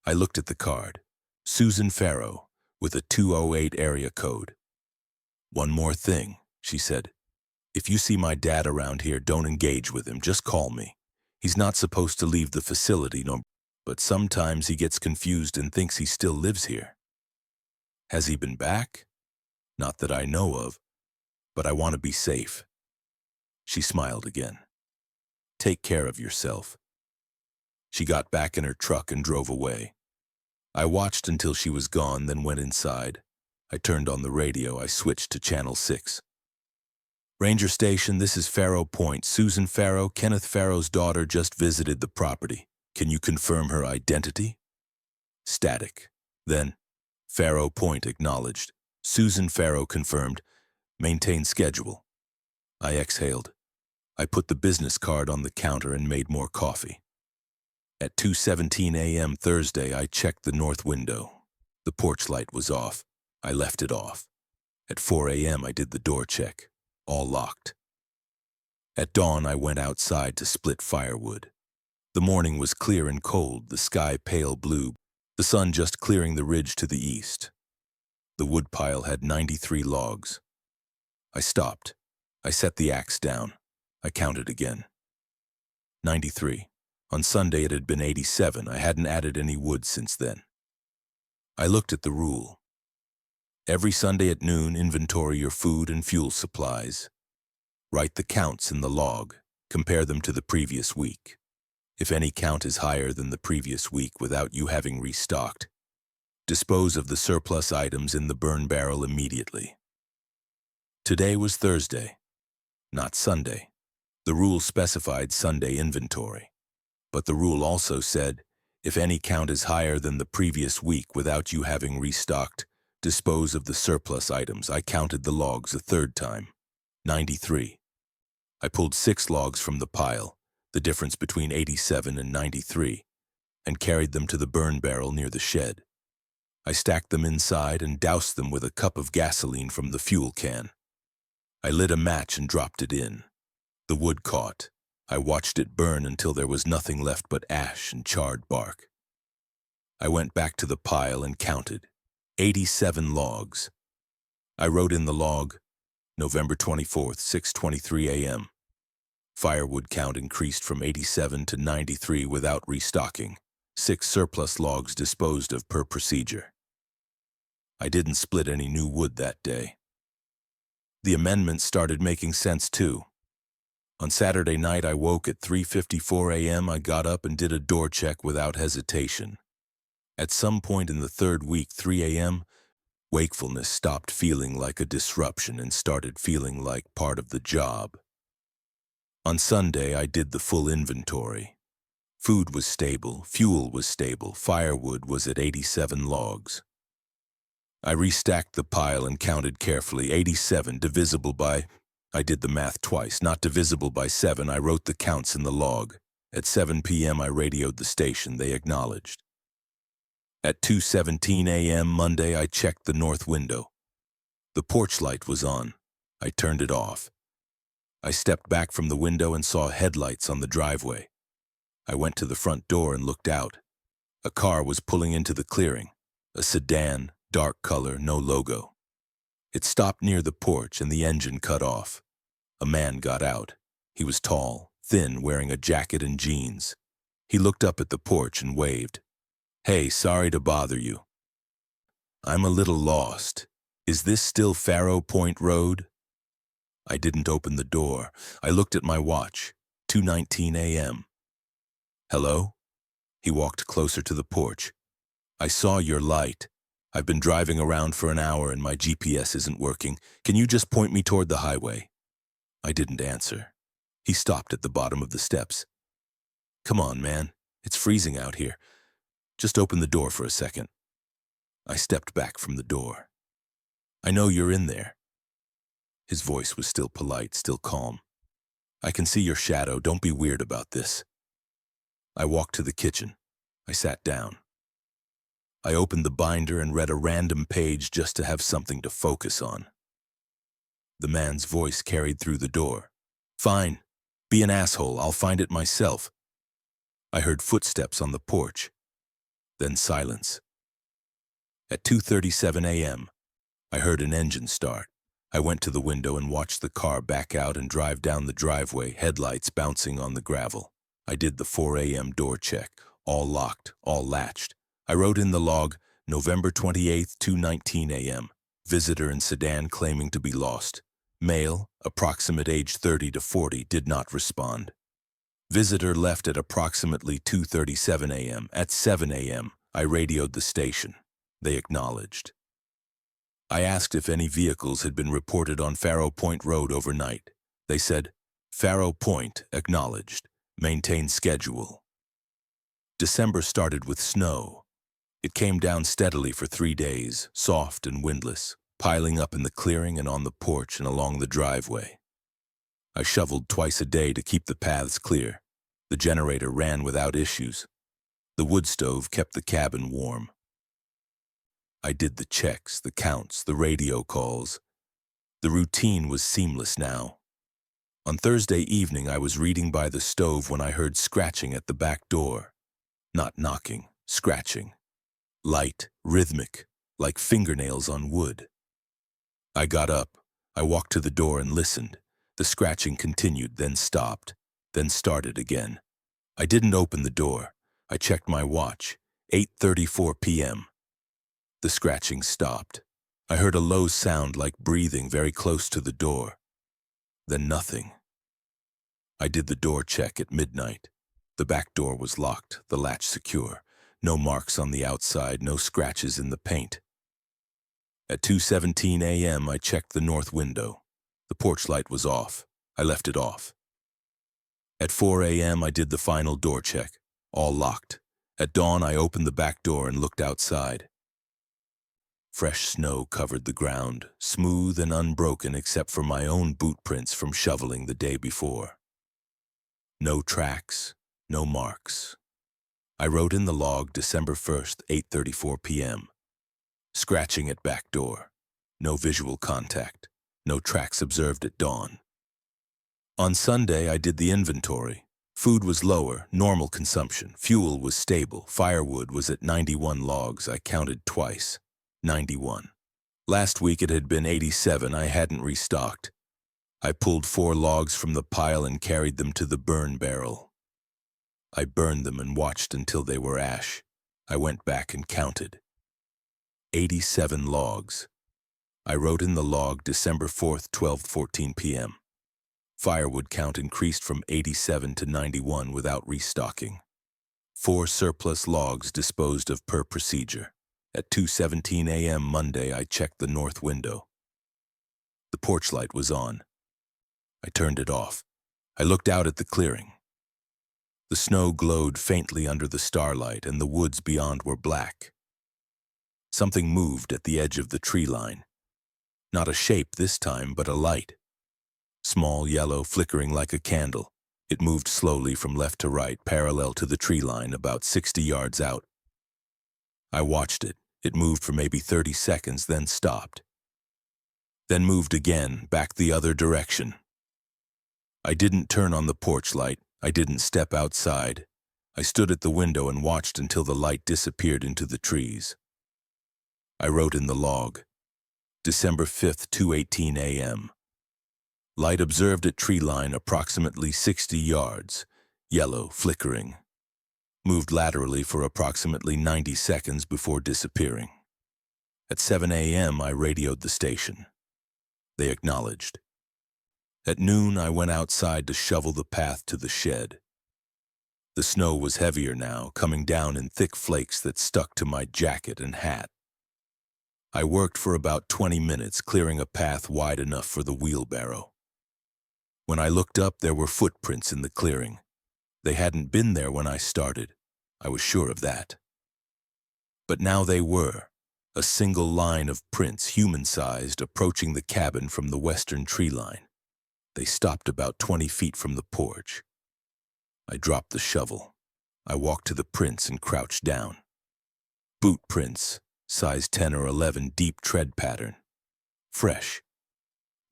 I looked at the card. Susan Farrow, with a 208 area code. One more thing, she said. If you see my dad around here, don't engage with him, just call me. He's not supposed to leave the facility, no, but sometimes he gets confused and thinks he still lives here. Has he been back? Not that I know of, but I want to be safe. She smiled again. Take care of yourself. She got back in her truck and drove away. I watched until she was gone, then went inside. I turned on the radio. I switched to Channel 6. Ranger Station, this is Farrow Point. Susan Farrow, Kenneth Farrow's daughter, just visited the property. Can you confirm her identity? Static. Then, Farrow Point acknowledged. Susan Farrow confirmed. Maintain schedule. I exhaled. I put the business card on the counter and made more coffee. At 2:17 a.m. Thursday, I checked the north window. The porch light was off. I left it off. At 4 a.m., I did the door check. All locked. At dawn, I went outside to split firewood. The morning was clear and cold, the sky pale blue, the sun just clearing the ridge to the east. The woodpile had 93 logs. I stopped. I set the axe down. I counted again. 93. On Sunday it had been 87. I hadn't added any wood since then. I looked at the rule. Every Sunday at noon, inventory your food and fuel supplies. Write the counts in the log. Compare them to the previous week. If any count is higher than the previous week without you having restocked, dispose of the surplus items in the burn barrel immediately. Today was Thursday, not Sunday. The rule specified Sunday inventory, but the rule also said, if any count is higher than the previous week without you having restocked, dispose of the surplus items. I counted the logs a third time. 93. I pulled 6 logs from the pile, the difference between 87 and 93, and carried them to the burn barrel near the shed. I stacked them inside and doused them with a cup of gasoline from the fuel can. I lit a match and dropped it in. The wood caught. I watched it burn until there was nothing left but ash and charred bark. I went back to the pile and counted. 87 logs. I wrote in the log, November 24th, 6:23 a.m. Firewood count increased from 87 to 93 without restocking. 6 surplus logs disposed of per procedure. I didn't split any new wood that day. The amendments started making sense too. On Saturday night, I woke at 3:54 a.m. I got up and did a door check without hesitation. At some point in the third week, 3 a.m., wakefulness stopped feeling like a disruption and started feeling like part of the job. On Sunday, I did the full inventory. Food was stable, fuel was stable, firewood was at 87 logs. I restacked the pile and counted carefully. 87 divisible by, I did the math twice, not divisible by 7. I wrote the counts in the log. At 7 p.m. I radioed the station. They acknowledged. At 2:17 a.m. Monday, I checked the north window. The porch light was on. I turned it off. I stepped back from the window and saw headlights on the driveway. I went to the front door and looked out. A car was pulling into the clearing. A sedan, dark color, no logo. It stopped near the porch and the engine cut off. A man got out. He was tall, thin, wearing a jacket and jeans. He looked up at the porch and waved. Hey, sorry to bother you. I'm a little lost. Is this still Farrow Point Road? I didn't open the door. I looked at my watch. 2:19 a.m. Hello? He walked closer to the porch. I saw your light. I've been driving around for an hour and my GPS isn't working. Can you just point me toward the highway? I didn't answer. He stopped at the bottom of the steps. Come on, man. It's freezing out here. Just open the door for a second. I stepped back from the door. I know you're in there. His voice was still polite, still calm. I can see your shadow. Don't be weird about this. I walked to the kitchen. I sat down. I opened the binder and read a random page just to have something to focus on. The man's voice carried through the door. Fine. Be an asshole, I'll find it myself. I heard footsteps on the porch, then silence. At 2:37 a.m., I heard an engine start. I went to the window and watched the car back out and drive down the driveway, headlights bouncing on the gravel. I did the 4 a.m. door check, all locked, all latched. I wrote in the log, November 28th, 2:19 a.m. Visitor in sedan claiming to be lost. Male, approximate age 30 to 40, did not respond. Visitor left at approximately 2:37 a.m. At 7 a.m., I radioed the station. They acknowledged. I asked if any vehicles had been reported on Faro Point Road overnight. They said, Faro Point, acknowledged. Maintain schedule. December started with snow. It came down steadily for 3 days, soft and windless, piling up in the clearing and on the porch and along the driveway. I shoveled twice a day to keep the paths clear. The generator ran without issues. The wood stove kept the cabin warm. I did the checks, the counts, the radio calls. The routine was seamless now. On Thursday evening, I was reading by the stove when I heard scratching at the back door. Not knocking, scratching. Light, rhythmic, like fingernails on wood. I got up. I walked to the door and listened. The scratching continued, then stopped, then started again. I didn't open the door. I checked my watch. 8:34 p.m. The scratching stopped. I heard a low sound like breathing very close to the door. Then nothing. I did the door check at midnight. The back door was locked, the latch secure. No marks on the outside, no scratches in the paint. At 2:17 a.m., I checked the north window. The porch light was off. I left it off. At 4 a.m., I did the final door check, all locked. At dawn, I opened the back door and looked outside. Fresh snow covered the ground, smooth and unbroken except for my own boot prints from shoveling the day before. No tracks, no marks. I wrote in the log December 1st, 8:34 p.m. Scratching at back door. No visual contact. No tracks observed at dawn. On Sunday, I did the inventory. Food was lower, normal consumption. Fuel was stable. Firewood was at 91 logs. I counted twice. 91. Last week it had been 87. I hadn't restocked. I pulled 4 logs from the pile and carried them to the burn barrel. I burned them and watched until they were ash. I went back and counted. 87 logs. I wrote in the log December 4th, 12:14 p.m. Firewood count increased from 87 to 91 without restocking. 4 surplus logs disposed of per procedure. At 2:17 a.m. Monday, I checked the north window. The porch light was on. I turned it off. I looked out at the clearing. The snow glowed faintly under the starlight, and the woods beyond were black. Something moved at the edge of the tree line. Not a shape this time, but a light. Small, yellow, flickering like a candle. It moved slowly from left to right, parallel to the tree line, about 60 yards out. I watched it. It moved for maybe 30 seconds, then stopped. Then moved again, back the other direction. I didn't turn on the porch light. I didn't step outside. I stood at the window and watched until the light disappeared into the trees. I wrote in the log, December 5th, 2:18 a.m. Light observed at tree line approximately 60 yards, yellow, flickering. Moved laterally for approximately 90 seconds before disappearing. At 7 a.m., I radioed the station. They acknowledged. At noon, I went outside to shovel the path to the shed. The snow was heavier now, coming down in thick flakes that stuck to my jacket and hat. I worked for about 20 minutes, clearing a path wide enough for the wheelbarrow. When I looked up, there were footprints in the clearing. They hadn't been there when I started. I was sure of that. But now they were, a single line of prints, human-sized, approaching the cabin from the western tree line. They stopped about 20 feet from the porch. I dropped the shovel. I walked to the prints and crouched down. Boot prints, size 10 or 11, deep tread pattern. Fresh.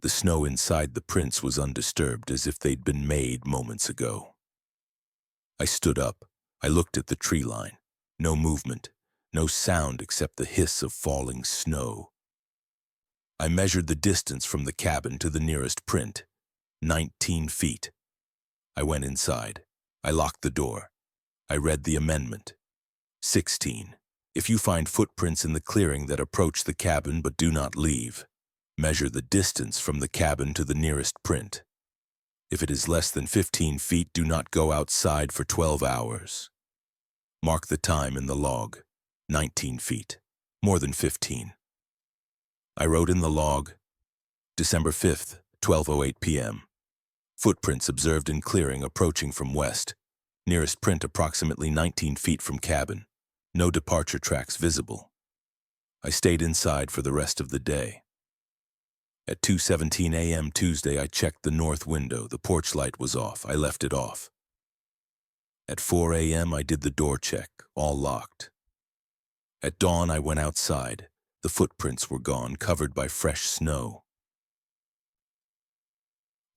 The snow inside the prints was undisturbed, as if they'd been made moments ago. I stood up. I looked at the tree line. No movement, no sound except the hiss of falling snow. I measured the distance from the cabin to the nearest print. 19 feet. I went inside. I locked the door. I read the amendment. 16. If you find footprints in the clearing that approach the cabin but do not leave, measure the distance from the cabin to the nearest print. If it is less than 15 feet, do not go outside for 12 hours. Mark the time in the log. 19 feet. More than 15. I wrote in the log, December 5th, 12:08 p.m. Footprints observed in clearing approaching from west. Nearest print approximately 19 feet from cabin. No departure tracks visible. I stayed inside for the rest of the day. At 2:17 a.m. Tuesday, I checked the north window. The porch light was off. I left it off. At 4 a.m., I did the door check, all locked. At dawn, I went outside. The footprints were gone, covered by fresh snow.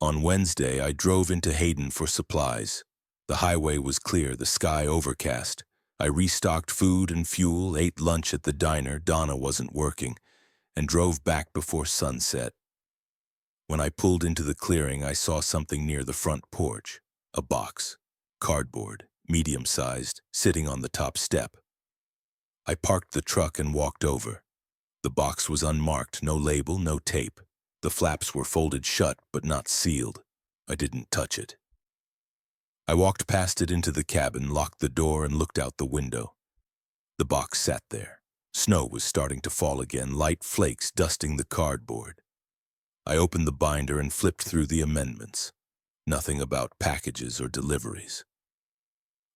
On Wednesday, I drove into Hayden for supplies. The highway was clear, the sky overcast. I restocked food and fuel, ate lunch at the diner, Donna wasn't working, and drove back before sunset. When I pulled into the clearing, I saw something near the front porch. A box, cardboard, medium-sized, sitting on the top step. I parked the truck and walked over. The box was unmarked, no label, no tape. The flaps were folded shut, but not sealed. I didn't touch it. I walked past it into the cabin, locked the door, and looked out the window. The box sat there. Snow was starting to fall again, light flakes dusting the cardboard. I opened the binder and flipped through the amendments. Nothing about packages or deliveries.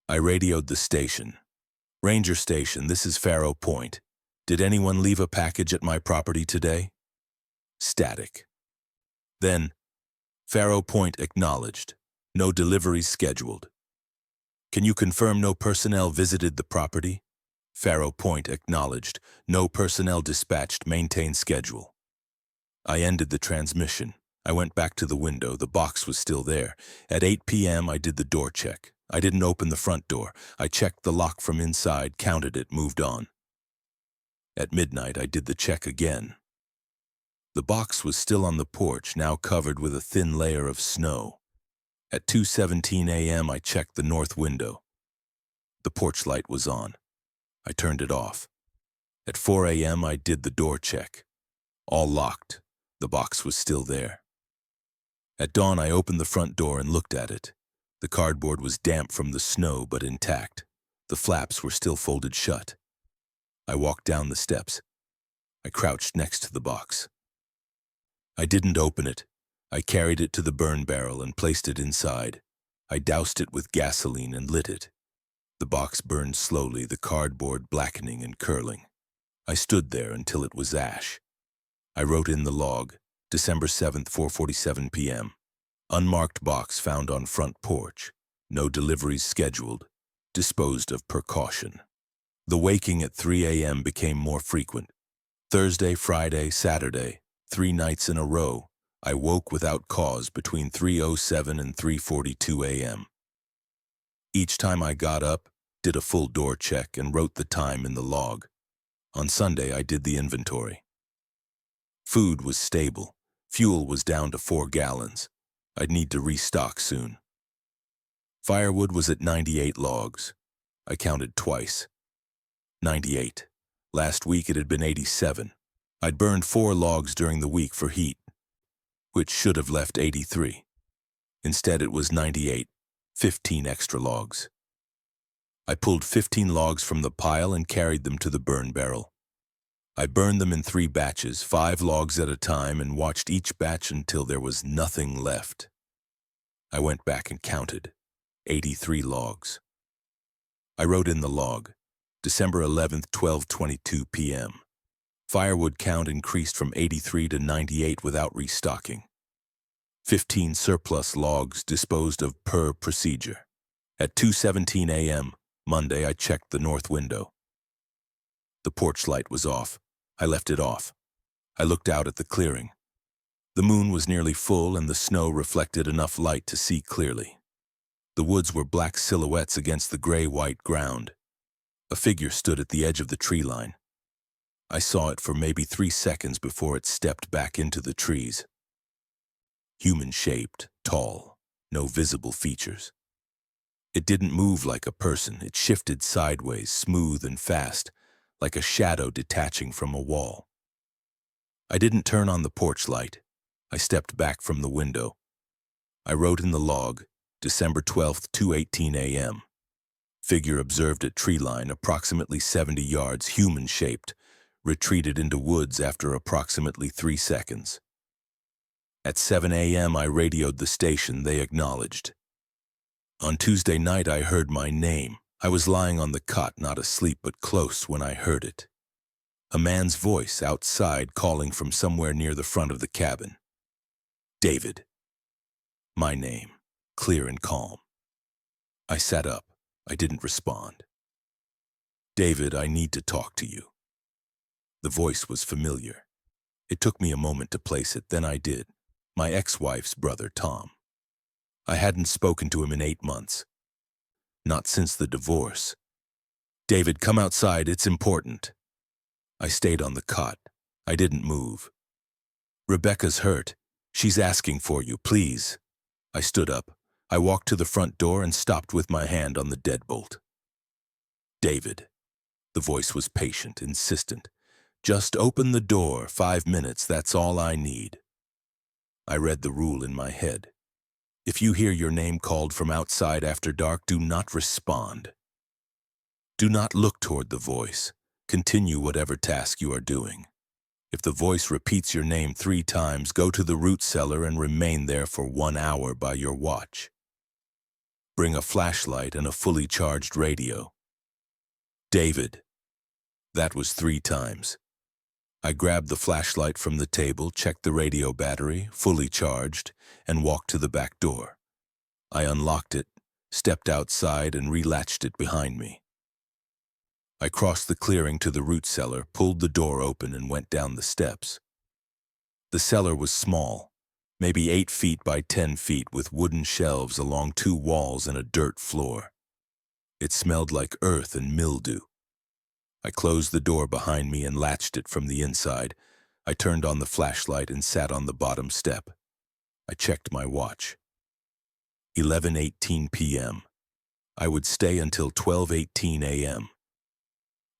I radioed the station. Ranger Station, this is Faro Point. Did anyone leave a package at my property today? Static. Then, Faro Point acknowledged. No deliveries scheduled. Can you confirm no personnel visited the property? Faro Point acknowledged. No personnel dispatched, maintain schedule. I ended the transmission. I went back to the window. The box was still there. At 8 p.m., I did the door check. I didn't open the front door. I checked the lock from inside, counted it, moved on. At midnight, I did the check again. The box was still on the porch, now covered with a thin layer of snow. At 2:17 a.m., I checked the north window. The porch light was on. I turned it off. At 4 a.m., I did the door check. All locked. The box was still there. At dawn, I opened the front door and looked at it. The cardboard was damp from the snow, but intact. The flaps were still folded shut. I walked down the steps. I crouched next to the box. I didn't open it. I carried it to the burn barrel and placed it inside. I doused it with gasoline and lit it. The box burned slowly, the cardboard blackening and curling. I stood there until it was ash. I wrote in the log, December 7th, 4:47 p.m. Unmarked box found on front porch. No deliveries scheduled. Disposed of per caution. The waking at 3 a.m. became more frequent. Thursday, Friday, Saturday, 3 nights in a row, I woke without cause between 3:07 and 3:42 a.m. Each time I got up, did a full door check and wrote the time in the log. On Sunday, I did the inventory. Food was stable. Fuel was down to 4 gallons. I'd need to restock soon. Firewood was at 98 logs. I counted twice. 98. Last week it had been 87. I'd burned 4 logs during the week for heat, which should have left 83. Instead it was 98, 15 extra logs. I pulled 15 logs from the pile and carried them to the burn barrel. I burned them in 3 batches, 5 logs at a time, and watched each batch until there was nothing left. I went back and counted, 83 logs. I wrote in the log, December 11th, 12:22 p.m. Firewood count increased from 83 to 98 without restocking. 15 surplus logs disposed of per procedure. At 2:17 a.m., Monday, I checked the north window. The porch light was off. I left it off. I looked out at the clearing. The moon was nearly full and the snow reflected enough light to see clearly. The woods were black silhouettes against the gray-white ground. A figure stood at the edge of the tree line. I saw it for maybe 3 seconds before it stepped back into the trees. Human-shaped, tall, no visible features. It didn't move like a person. It shifted sideways, smooth and fast, like a shadow detaching from a wall. I didn't turn on the porch light. I stepped back from the window. I wrote in the log, December 12th, 2:18 a.m. Figure observed at tree line, approximately 70 yards, human-shaped, retreated into woods after approximately 3 seconds. At 7 a.m. I radioed the station. They acknowledged. On Tuesday night I heard my name. I was lying on the cot, not asleep but close, when I heard it. A man's voice outside calling from somewhere near the front of the cabin. David. My name, clear and calm. I sat up. I didn't respond. David, I need to talk to you. The voice was familiar. It took me a moment to place it, then I did. My ex-wife's brother, Tom. I hadn't spoken to him in 8 months. Not since the divorce. David, come outside, it's important. I stayed on the cot. I didn't move. Rebecca's hurt. She's asking for you, please. I stood up. I walked to the front door and stopped with my hand on the deadbolt. David. The voice was patient, insistent. Just open the door, 5 minutes, that's all I need. I read the rule in my head. If you hear your name called from outside after dark, do not respond. Do not look toward the voice. Continue whatever task you are doing. If the voice repeats your name 3 times, go to the root cellar and remain there for 1 hour by your watch. Bring a flashlight and a fully charged radio. David. That was 3 times. I grabbed the flashlight from the table, checked the radio battery, fully charged, and walked to the back door. I unlocked it, stepped outside, and relatched it behind me. I crossed the clearing to the root cellar, pulled the door open, and went down the steps. The cellar was small, maybe 8 feet by 10 feet, with wooden shelves along 2 walls and a dirt floor. It smelled like earth and mildew. I closed the door behind me and latched it from the inside. I turned on the flashlight and sat on the bottom step. I checked my watch. 11:18 p.m. I would stay until 12:18 a.m.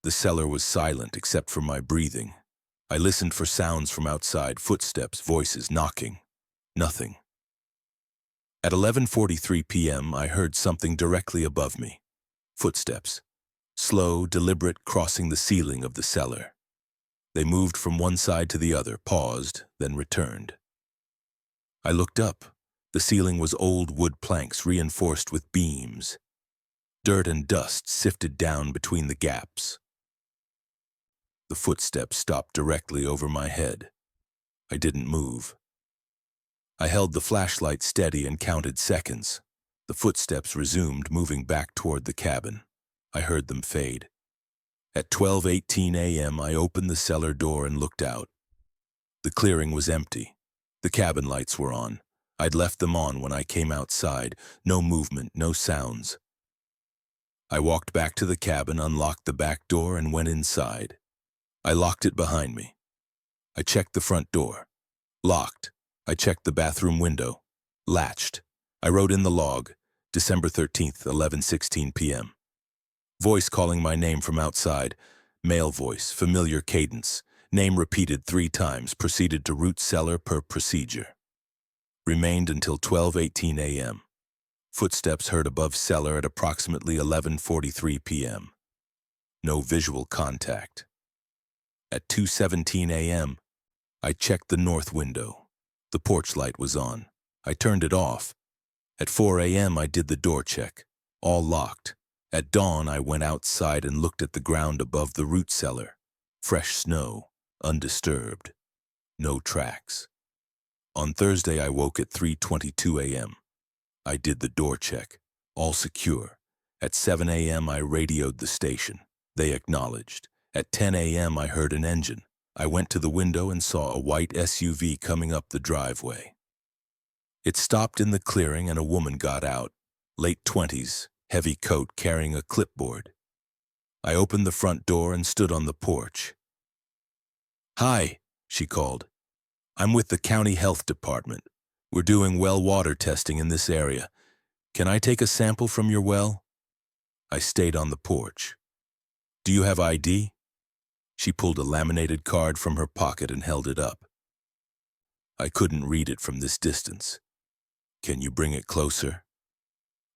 The cellar was silent except for my breathing. I listened for sounds from outside, footsteps, voices, knocking. Nothing. At 11:43 p.m., I heard something directly above me. Footsteps. Slow, deliberate, crossing the ceiling of the cellar. They moved from one side to the other, paused, then returned. I looked up. The ceiling was old wood planks reinforced with beams. Dirt and dust sifted down between the gaps. The footsteps stopped directly over my head. I didn't move. I held the flashlight steady and counted seconds. The footsteps resumed, moving back toward the cabin. I heard them fade. At 12:18 a.m., I opened the cellar door and looked out. The clearing was empty. The cabin lights were on. I'd left them on when I came outside. No movement, no sounds. I walked back to the cabin, unlocked the back door, and went inside. I locked it behind me. I checked the front door. Locked. I checked the bathroom window. Latched. I wrote in the log, December 13th, 11:16 p.m. Voice calling my name from outside. Male voice, familiar cadence. Name repeated 3 times, proceeded to root cellar per procedure. Remained until 12:18 a.m. Footsteps heard above cellar at approximately 11:43 p.m. No visual contact. At 2:17 a.m., I checked the north window. The porch light was on. I turned it off. At 4 a.m., I did the door check. All locked. At dawn, I went outside and looked at the ground above the root cellar. Fresh snow, undisturbed. No tracks. On Thursday, I woke at 3:22 a.m. I did the door check. All secure. At 7 a.m., I radioed the station. They acknowledged. At 10 a.m., I heard an engine. I went to the window and saw a white SUV coming up the driveway. It stopped in the clearing and a woman got out, late 20s, heavy coat carrying a clipboard. I opened the front door and stood on the porch. "Hi," she called. "I'm with the county health department. We're doing well water testing in this area. Can I take a sample from your well?" I stayed on the porch. "Do you have ID?" She pulled a laminated card from her pocket and held it up. I couldn't read it from this distance. "Can you bring it closer?"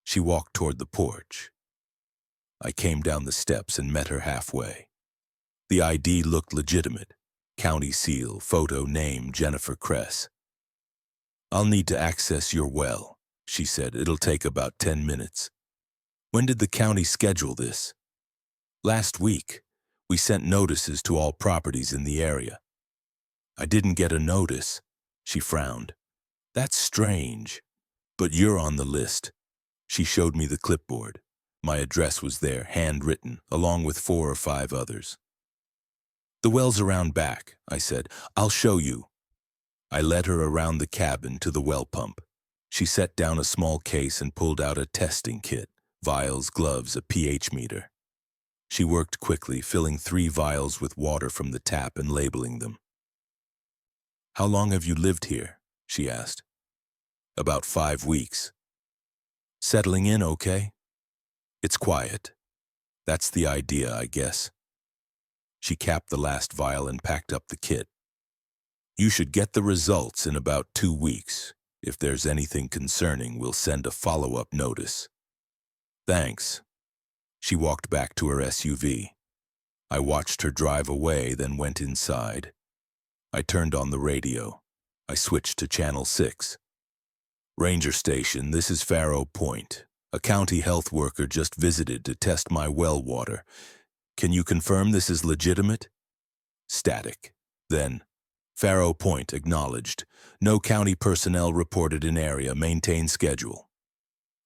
She walked toward the porch. I came down the steps and met her halfway. The ID looked legitimate. County seal, photo, name, Jennifer Kress. "I'll need to access your well," she said. "It'll take about 10 minutes. When did the county schedule this?" "Last week. We sent notices to all properties in the area." "I didn't get a notice." She frowned. "That's strange. But you're on the list." She showed me the clipboard. My address was there, handwritten, along with 4 or 5 others. "The well's around back," I said. "I'll show you." I led her around the cabin to the well pump. She set down a small case and pulled out a testing kit, vials, gloves, a pH meter. She worked quickly, filling 3 vials with water from the tap and labeling them. "How long have you lived here?" she asked. "About 5 weeks. Settling in okay?" "It's quiet. That's the idea, I guess." She capped the last vial and packed up the kit. "You should get the results in about 2 weeks. If there's anything concerning, we'll send a follow-up notice." "Thanks." She walked back to her SUV. I watched her drive away, then went inside. I turned on the radio. I switched to Channel 6. "Ranger Station, this is Faro Point. A county health worker just visited to test my well water. Can you confirm this is legitimate?" Static. Then, "Faro Point acknowledged. No county personnel reported in area. Maintain schedule."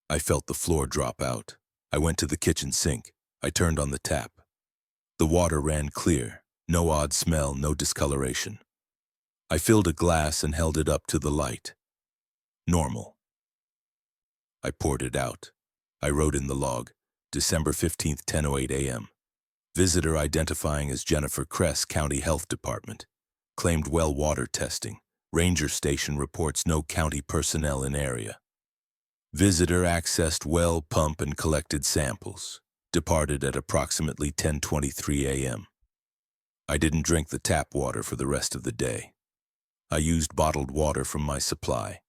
I felt the floor drop out. I went to the kitchen sink. I turned on the tap. The water ran clear. No odd smell, no discoloration. I filled a glass and held it up to the light. Normal. I poured it out. I wrote in the log, December 15th, 10:08 a.m. Visitor identifying as Jennifer Kress, County Health Department. Claimed well water testing. Ranger Station reports no county personnel in area. Visitor accessed well, pump, and collected samples. Departed at approximately 10:23 a.m. I didn't drink the tap water for the rest of the day. I used bottled water from my supply.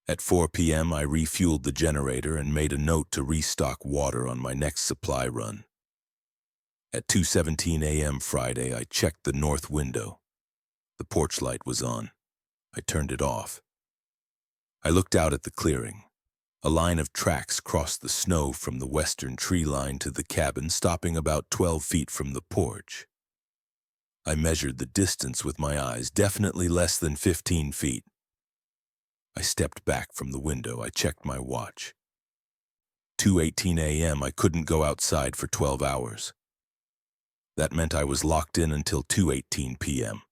At 4 p.m. I refueled the generator and made a note to restock water on my next supply run. At 2:17 a.m. Friday, I checked the north window. The porch light was on. I turned it off. I looked out at the clearing. A line of tracks crossed the snow from the western tree line to the cabin, stopping about 12 feet from the porch. I measured the distance with my eyes, definitely less than 15 feet. I stepped back from the window. I checked my watch. 2:18 a.m. I couldn't go outside for 12 hours. That meant I was locked in until 2:18 p.m.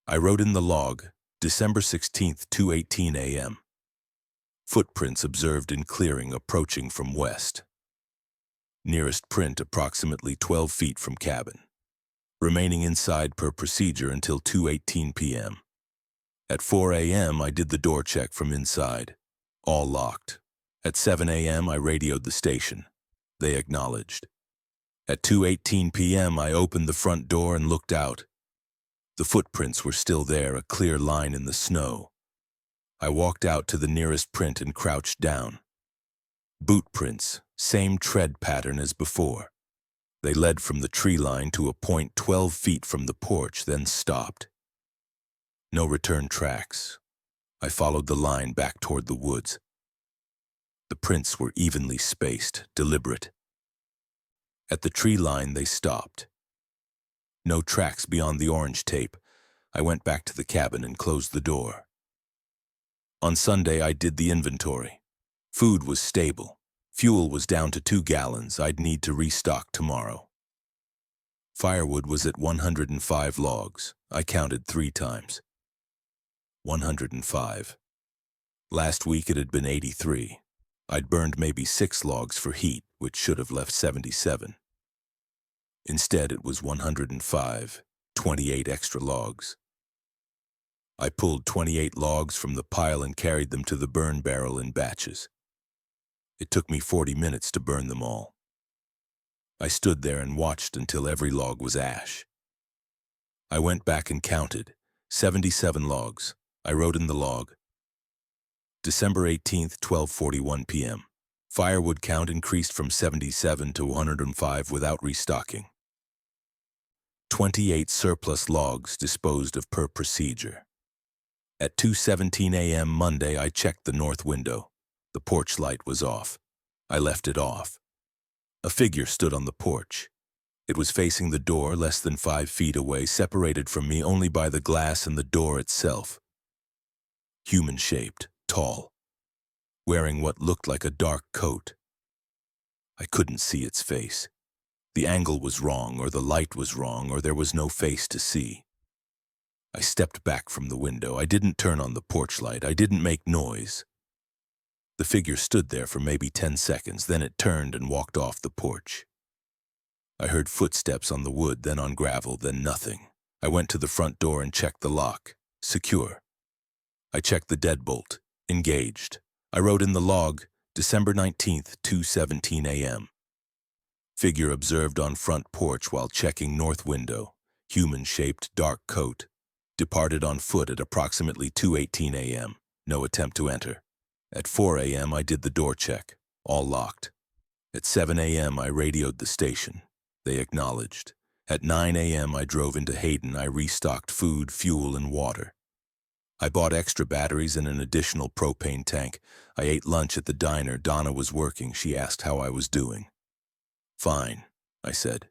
I wrote in the log, December 16th, 2:18 a.m. Footprints observed in clearing approaching from west. Nearest print approximately 12 feet from cabin. Remaining inside per procedure until 2:18 p.m. At 4 a.m. I did the door check from inside. All locked. At 7 a.m. I radioed the station. They acknowledged. At 2:18 p.m. I opened the front door and looked out. The footprints were still there, a clear line in the snow. I walked out to the nearest print and crouched down. Boot prints, same tread pattern as before. They led from the tree line to a point 12 feet from the porch, then stopped. No return tracks. I followed the line back toward the woods. The prints were evenly spaced, deliberate. At the tree line, they stopped. No tracks beyond the orange tape. I went back to the cabin and closed the door. On Sunday, I did the inventory. Food was stable. Fuel was down to 2 gallons. I'd need to restock tomorrow. Firewood was at 105 logs. I counted 3 times. 105. Last week it had been 83. I'd burned maybe 6 logs for heat, which should have left 77. Instead, it was 105, 28 extra logs. I pulled 28 logs from the pile and carried them to the burn barrel in batches. It took me 40 minutes to burn them all. I stood there and watched until every log was ash. I went back and counted. 77 logs. I wrote in the log. December 18th, 12:41 p.m. Firewood count increased from 77 to 105 without restocking. 28 surplus logs disposed of per procedure. At 2:17 a.m. Monday, I checked the north window. The porch light was off. I left it off. A figure stood on the porch. It was facing the door less than 5 feet away, separated from me only by the glass and the door itself. Human-shaped, tall, wearing what looked like a dark coat. I couldn't see its face. The angle was wrong, or the light was wrong, or there was no face to see. I stepped back from the window. I didn't turn on the porch light. I didn't make noise. The figure stood there for maybe 10 seconds, then it turned and walked off the porch. I heard footsteps on the wood, then on gravel, then nothing. I went to the front door and checked the lock. Secure. I checked the deadbolt. Engaged. I wrote in the log, December 19th, 2:17 a.m. Figure observed on front porch while checking north window. Human-shaped, dark coat. Departed on foot at approximately 2:18 a.m. No attempt to enter. At 4 a.m. I did the door check. All locked. At 7 a.m. I radioed the station. They acknowledged. At 9 a.m. I drove into Hayden. I restocked food, fuel, and water. I bought extra batteries and an additional propane tank. I ate lunch at the diner. Donna was working. She asked how I was doing. Fine, I said.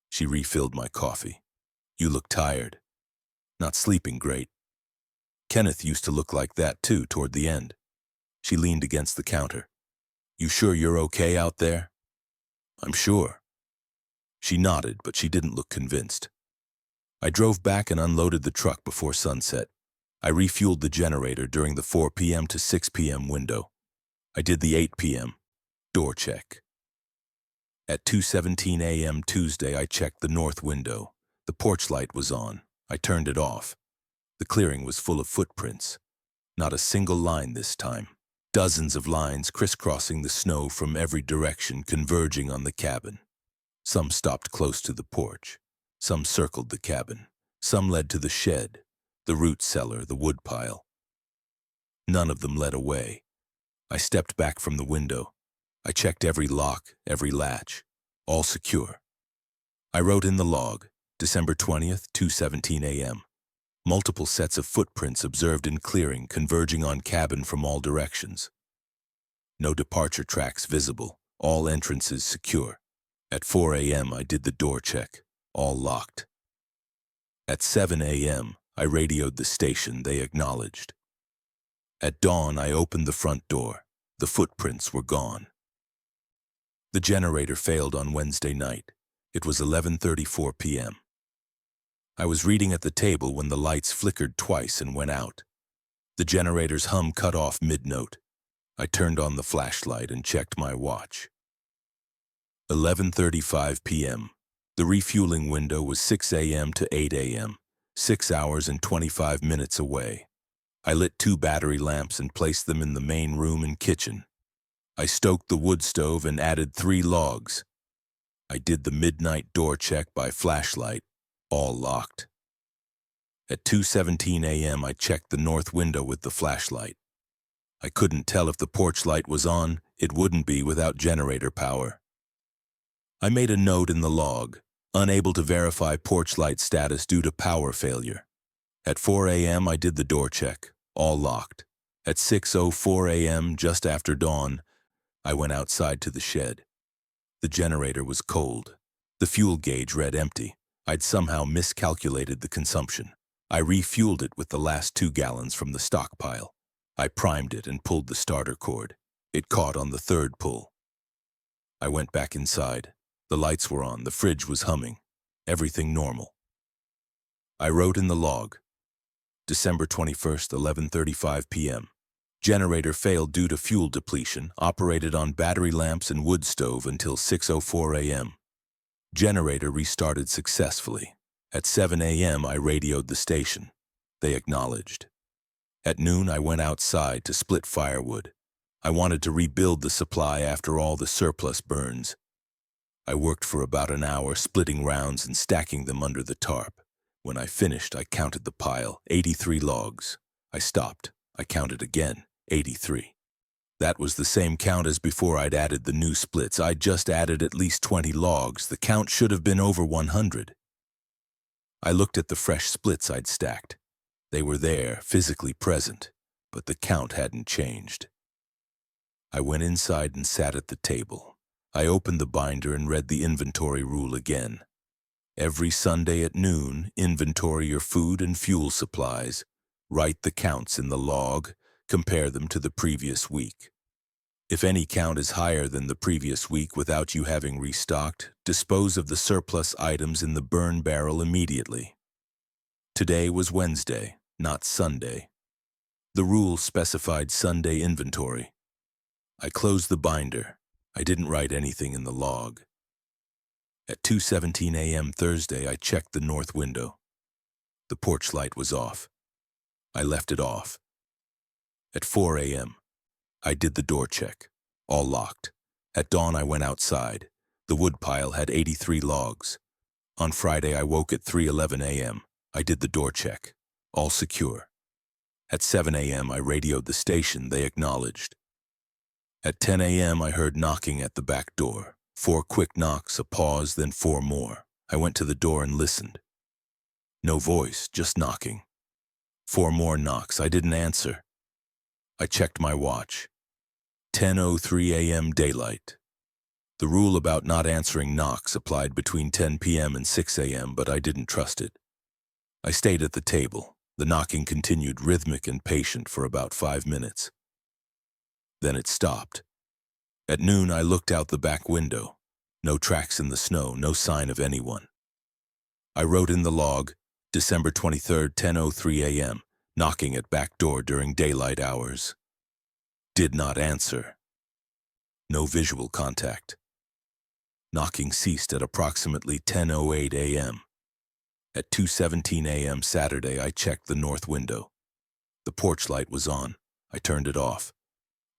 She refilled my coffee. You look tired. Not sleeping great. Kenneth used to look like that too toward the end. She leaned against the counter. You sure you're okay out there? I'm sure. She nodded, but she didn't look convinced. I drove back and unloaded the truck before sunset. I refueled the generator during the 4 p.m. to 6 p.m. window. I did the 8 p.m. door check. At 2:17 a.m. Tuesday, I checked the north window. The porch light was on. I turned it off. The clearing was full of footprints. Not a single line this time. Dozens of lines crisscrossing the snow from every direction, converging on the cabin. Some stopped close to the porch. Some circled the cabin. Some led to the shed, the root cellar, the woodpile. None of them led away. I stepped back from the window. I checked every lock, every latch. All secure. I wrote in the log, December 20th, 2:17 a.m. Multiple sets of footprints observed in clearing, converging on cabin from all directions. No departure tracks visible. All entrances secure. At 4 a.m. I did the door check. All locked. At 7 a.m. I radioed the station. They acknowledged. At dawn, I opened the front door. The footprints were gone. The generator failed on Wednesday night. It was 11:34 p.m. I was reading at the table when the lights flickered twice and went out. The generator's hum cut off mid-note. I turned on the flashlight and checked my watch. 11:35 p.m. The refueling window was 6 a.m. to 8 a.m., 6 hours and 25 minutes away. I lit 2 battery lamps and placed them in the main room and kitchen. I stoked the wood stove and added 3 logs. I did the midnight door check by flashlight, all locked. At 2:17 a.m. I checked the north window with the flashlight. I couldn't tell if the porch light was on. It wouldn't be without generator power. I made a note in the log, unable to verify porch light status due to power failure. At 4 a.m. I did the door check, all locked. At 6:04 a.m., just after dawn, I went outside to the shed. The generator was cold. The fuel gauge read empty. I'd somehow miscalculated the consumption. I refueled it with the last 2 gallons from the stockpile. I primed it and pulled the starter cord. It caught on the 3rd pull. I went back inside. The lights were on. The fridge was humming. Everything normal. I wrote in the log, December 21st, 11:35 p.m. Generator failed due to fuel depletion, operated on battery lamps and wood stove until 6:04 a.m. Generator restarted successfully. At 7 a.m. I radioed the station. They acknowledged. At noon I went outside to split firewood. I wanted to rebuild the supply after all the surplus burns. I worked for about an hour splitting rounds and stacking them under the tarp. When I finished, I counted the pile, 83 logs. I stopped. I counted again, 83. That was the same count as before I'd added the new splits. I'd just added at least 20 logs. The count should have been over 100. I looked at the fresh splits I'd stacked. They were there, physically present, but the count hadn't changed. I went inside and sat at the table. I opened the binder and read the inventory rule again. Every Sunday at noon, inventory your food and fuel supplies. Write the counts in the log. Compare them to the previous week. If any count is higher than the previous week without you having restocked, dispose of the surplus items in the burn barrel immediately. Today was Wednesday, not Sunday. The rule specified Sunday inventory. I closed the binder. I didn't write anything in the log. At 2:17 a.m. Thursday, I checked the north window. The porch light was off. I left it off. At 4 a.m., I did the door check, all locked. At dawn, I went outside. The wood pile had 83 logs. On Friday, I woke at 3:11 a.m. I did the door check, all secure. At 7 a.m., I radioed the station. They acknowledged. At 10 a.m., I heard knocking at the back door. 4 quick knocks, a pause, then 4 more. I went to the door and listened. No voice, just knocking. 4 more knocks. I didn't answer. I checked my watch. 10:03 a.m. daylight. The rule about not answering knocks applied between 10 p.m. and 6 a.m., but I didn't trust it. I stayed at the table. The knocking continued rhythmic and patient for about 5 minutes. Then it stopped. At noon, I looked out the back window. No tracks in the snow, no sign of anyone. I wrote in the log, December 23rd, 10:03 a.m., knocking at back door during daylight hours. Did not answer. No visual contact. Knocking ceased at approximately 10:08 a.m. At 2:17 a.m. Saturday, I checked the north window. The porch light was on. I turned it off.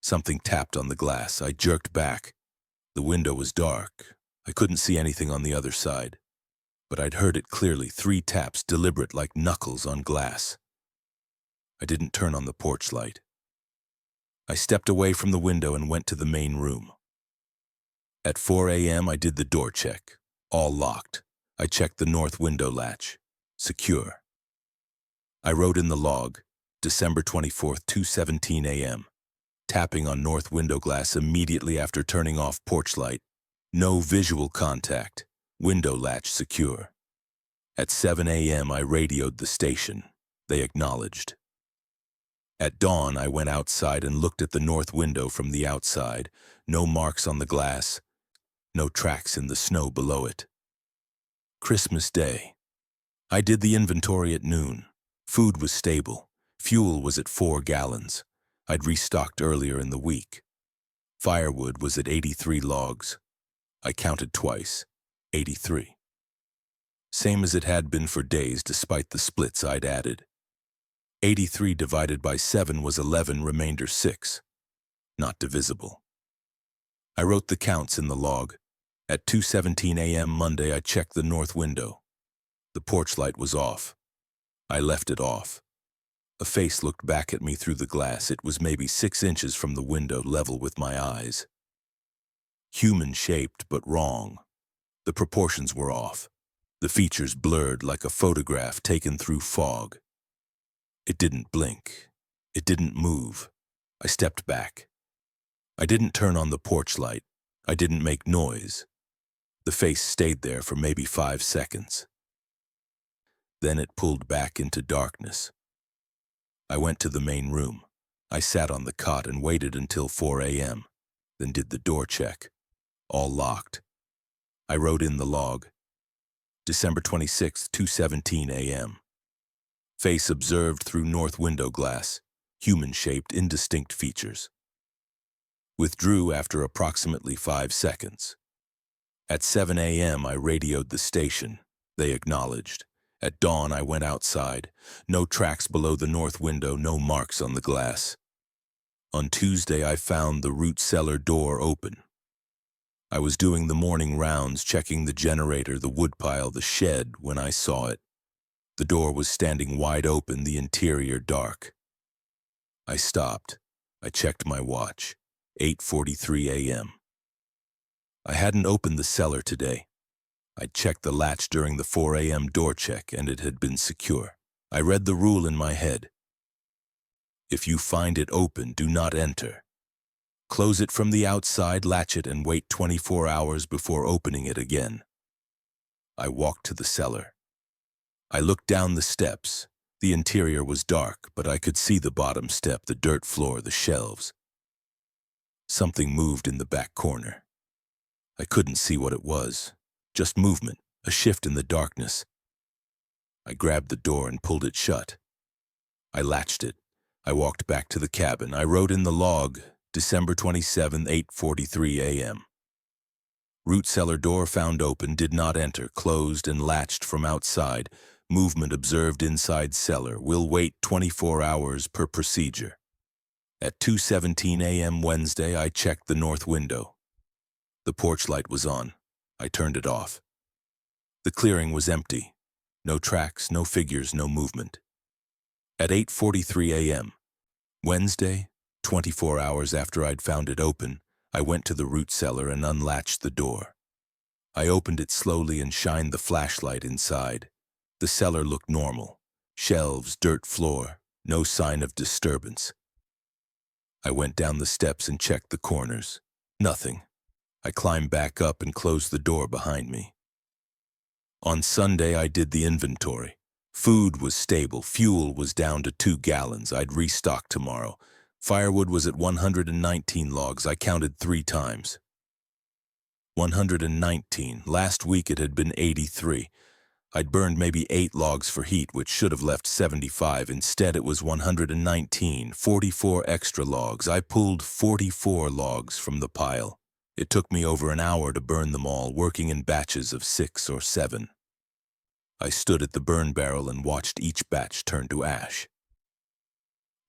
Something tapped on the glass. I jerked back. The window was dark. I couldn't see anything on the other side. But I'd heard it clearly, 3 taps, deliberate like knuckles on glass. I didn't turn on the porch light. I stepped away from the window and went to the main room. At 4 a.m., I did the door check. All locked. I checked the north window latch. Secure. I wrote in the log, December 24th, 2:17 a.m., tapping on north window glass immediately after turning off porch light. No visual contact. Window latch secure. At 7 a.m., I radioed the station. They acknowledged. At dawn, I went outside and looked at the north window from the outside. No marks on the glass. No tracks in the snow below it. Christmas Day. I did the inventory at noon. Food was stable. Fuel was at 4 gallons. I'd restocked earlier in the week. Firewood was at 83 logs. I counted twice. 83. Same as it had been for days despite the splits I'd added. 83 divided by 7 was 11, remainder 6. Not divisible. I wrote the counts in the log. At 2:17 a.m. Monday, I checked the north window. The porch light was off. I left it off. A face looked back at me through the glass. It was maybe 6 inches from the window, level with my eyes. Human-shaped, but wrong. The proportions were off. The features blurred like a photograph taken through fog. It didn't blink. It didn't move. I stepped back. I didn't turn on the porch light. I didn't make noise. The face stayed there for maybe 5 seconds. Then it pulled back into darkness. I went to the main room. I sat on the cot and waited until 4 a.m., then did the door check. All locked. I wrote in the log, December 26, 2:17 a.m. Face observed through north window glass, human-shaped, indistinct features. Withdrew after approximately 5 seconds. At 7 a.m. I radioed the station. They acknowledged. At dawn I went outside. No tracks below the north window, no marks on the glass. On Tuesday I found the root cellar door open. I was doing the morning rounds, checking the generator, the woodpile, the shed, when I saw it. The door was standing wide open, the interior dark. I stopped. I checked my watch. 8:43 a.m. I hadn't opened the cellar today. I'd checked the latch during the 4 a.m. door check, and it had been secure. I read the rule in my head. If you find it open, do not enter. Close it from the outside, latch it, and wait 24 hours before opening it again. I walked to the cellar. I looked down the steps. The interior was dark, but I could see the bottom step, the dirt floor, the shelves. Something moved in the back corner. I couldn't see what it was. Just movement, a shift in the darkness. I grabbed the door and pulled it shut. I latched it. I walked back to the cabin. I wrote in the log, December 27, 8:43 a.m. Root cellar door found open, did not enter, closed and latched from outside. Movement observed inside cellar. Will wait 24 hours per procedure. At 2:17 a.m. Wednesday, I checked the north window. The porch light was on. I turned it off. The clearing was empty. No tracks, no figures, no movement. At 8:43 a.m. Wednesday, 24 hours after I'd found it open, I went to the root cellar and unlatched the door. I opened it slowly and shined the flashlight inside. The cellar looked normal. Shelves, dirt floor, no sign of disturbance. I went down the steps and checked the corners. Nothing. I climbed back up and closed the door behind me. On Sunday, I did the inventory. Food was stable. Fuel was down to 2 gallons. I'd restock tomorrow. Firewood was at 119 logs. I counted 3 times. 119. Last week it had been 83. I'd burned maybe 8 logs for heat, which should have left 75. Instead, it was 119, 44 extra logs. I pulled 44 logs from the pile. It took me over an hour to burn them all, working in batches of 6 or 7. I stood at the burn barrel and watched each batch turn to ash.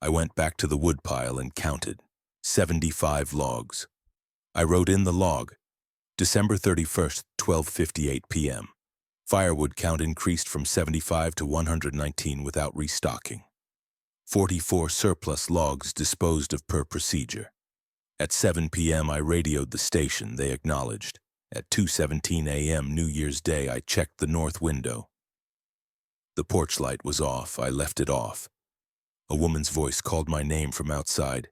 I went back to the woodpile and counted 75 logs. I wrote in the log, December 31st, 12:58 p.m. Firewood count increased from 75 to 119 without restocking. 44 surplus logs disposed of per procedure. At 7 p.m. I radioed the station. They acknowledged. At 2:17 a.m. New Year's Day, I checked the north window. The porch light was off. I left it off. A woman's voice called my name from outside.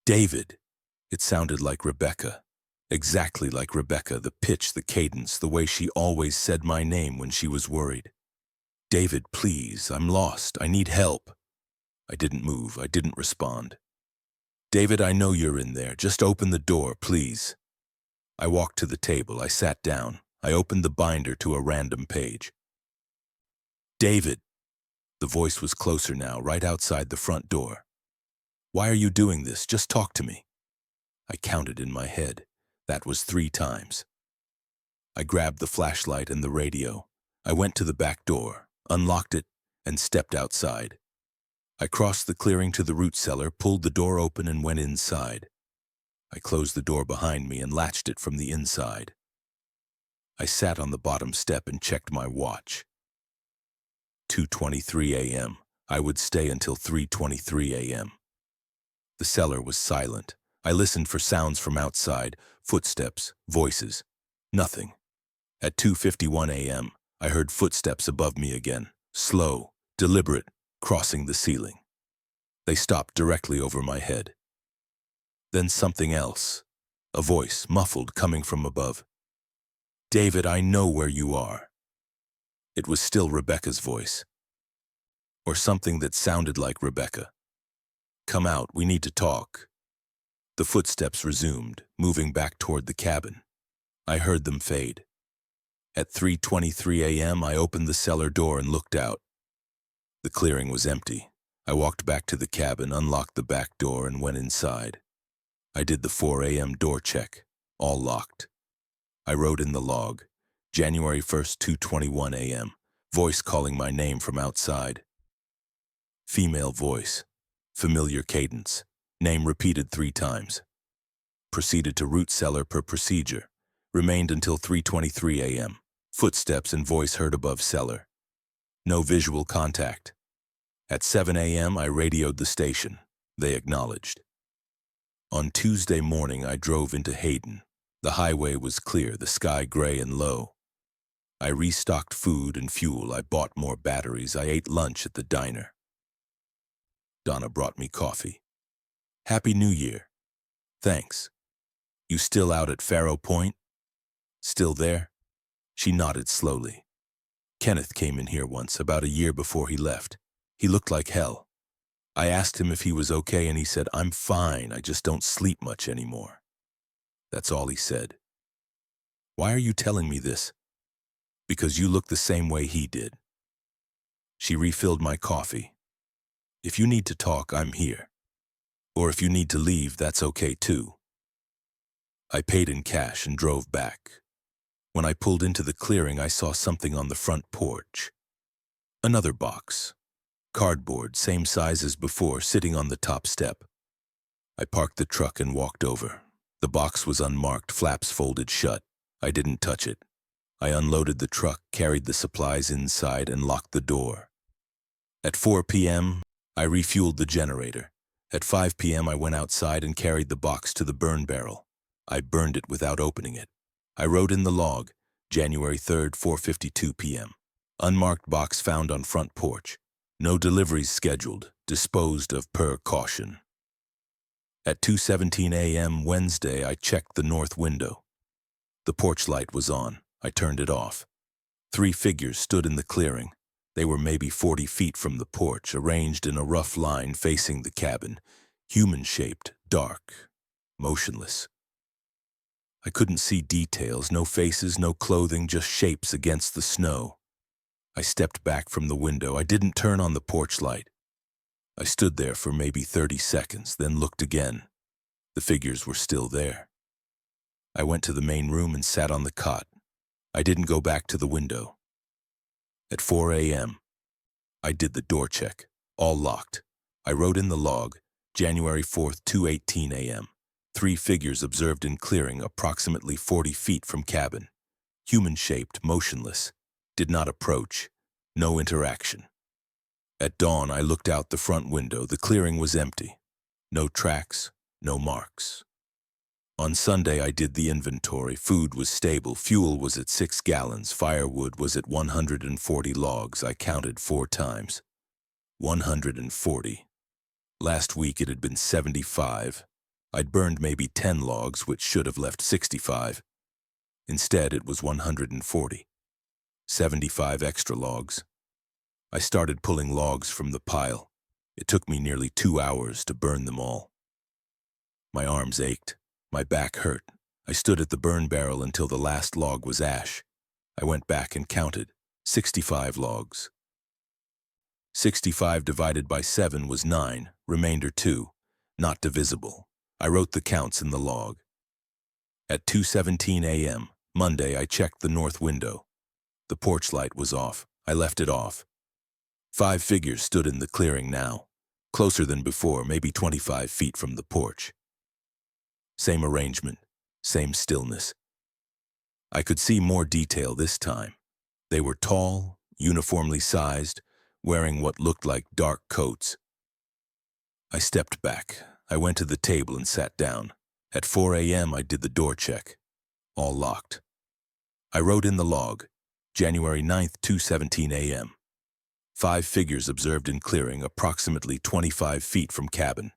David! It sounded like Rebecca. Exactly like Rebecca, the pitch, the cadence, the way she always said my name when she was worried. David, please, I'm lost. I need help. I didn't move. I didn't respond. David, I know you're in there. Just open the door, please. I walked to the table. I sat down. I opened the binder to a random page. David! The voice was closer now, right outside the front door. Why are you doing this? Just talk to me. I counted in my head. That was 3 times. I grabbed the flashlight and the radio. I went to the back door, unlocked it, and stepped outside. I crossed the clearing to the root cellar, pulled the door open, and went inside. I closed the door behind me and latched it from the inside. I sat on the bottom step and checked my watch. 2:23 a.m. I would stay until 3:23 a.m. The cellar was silent. I listened for sounds from outside, footsteps, voices. Nothing. At 2:51 a.m., I heard footsteps above me again, slow, deliberate, crossing the ceiling. They stopped directly over my head. Then something else. A voice, muffled, coming from above. David, I know where you are. It was still Rebecca's voice. Or something that sounded like Rebecca. Come out, we need to talk. The footsteps resumed, moving back toward the cabin. I heard them fade. At 3:23 a.m., I opened the cellar door and looked out. The clearing was empty. I walked back to the cabin, unlocked the back door, and went inside. I did the 4 a.m. door check, all locked. I wrote in the log, January 1st, 2:21 a.m., voice calling my name from outside. Female voice, familiar cadence, name repeated 3 times. Proceeded to root cellar per procedure. Remained until 3:23 a.m. Footsteps and voice heard above cellar. No visual contact. At 7 a.m., I radioed the station. They acknowledged. On Tuesday morning, I drove into Hayden. The highway was clear, the sky gray and low. I restocked food and fuel. I bought more batteries. I ate lunch at the diner. Donna brought me coffee. Happy New Year. Thanks. You still out at Faro Point? Still there? She nodded slowly. Kenneth came in here once, about a year before he left. He looked like hell. I asked him if he was okay, and he said, "I'm fine, I just don't sleep much anymore." That's all he said. Why are you telling me this? Because you look the same way he did. She refilled my coffee. If you need to talk, I'm here. Or if you need to leave, that's okay too. I paid in cash and drove back. When I pulled into the clearing, I saw something on the front porch. Another box. Cardboard, same size as before, sitting on the top step. I parked the truck and walked over. The box was unmarked, flaps folded shut. I didn't touch it. I unloaded the truck, carried the supplies inside, and locked the door. At 4 p.m., I refueled the generator. At 5 p.m., I went outside and carried the box to the burn barrel. I burned it without opening it. I wrote in the log, January 3rd, 4:52 p.m. Unmarked box found on front porch. No deliveries scheduled, disposed of per caution. At 2:17 a.m. Wednesday, I checked the north window. The porch light was on. I turned it off. 3 figures stood in the clearing. They were maybe 40 feet from the porch, arranged in a rough line facing the cabin, human-shaped, dark, motionless. I couldn't see details, no faces, no clothing, just shapes against the snow. I stepped back from the window. I didn't turn on the porch light. I stood there for maybe 30 seconds, then looked again. The figures were still there. I went to the main room and sat on the cot. I didn't go back to the window. At 4 a.m., I did the door check, all locked. I wrote in the log, January 4th, 2:18 a.m. 3 figures observed in clearing approximately 40 feet from cabin. Human-shaped, motionless. Did not approach. No interaction. At dawn, I looked out the front window. The clearing was empty. No tracks, no marks. On Sunday, I did the inventory. Food was stable. Fuel was at 6 gallons. Firewood was at 140 logs. I counted 4 times. 140. Last week, it had been 75. I'd burned maybe 10 logs, which should have left 65. Instead, it was 140. 75 extra logs. I started pulling logs from the pile. It took me nearly 2 hours to burn them all. My arms ached. My back hurt. I stood at the burn barrel until the last log was ash. I went back and counted. 65 logs. 65 divided by 7 was 9, remainder 2, not divisible. I wrote the counts in the log. At 2:17 a.m., Monday, I checked the north window. The porch light was off. I left it off. 5 figures stood in the clearing now, closer than before, maybe 25 feet from the porch. Same arrangement, same stillness. I could see more detail this time. They were tall, uniformly sized, wearing what looked like dark coats. I stepped back. I went to the table and sat down. At 4 a.m., I did the door check. All locked. I wrote in the log, January 9th, 2:17 a.m. 5 figures observed in clearing approximately 25 feet from cabin.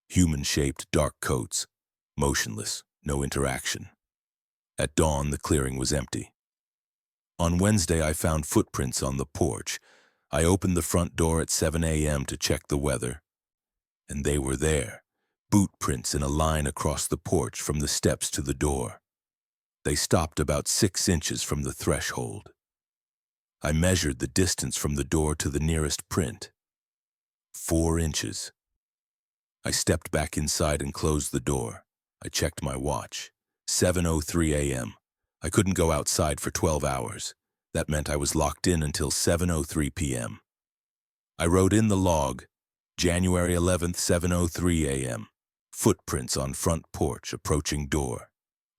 Human-shaped dark coats, motionless, no interaction. At dawn, the clearing was empty. On Wednesday, I found footprints on the porch. I opened the front door at 7 a.m. to check the weather, and they were there, boot prints in a line across the porch from the steps to the door. They stopped about 6 inches from the threshold. I measured the distance from the door to the nearest print. 4 inches. I stepped back inside and closed the door. I checked my watch. 7:03 a.m. I couldn't go outside for 12 hours. That meant I was locked in until 7:03 p.m. I wrote in the log, January 11th, 7:03 a.m. Footprints on front porch, approaching door.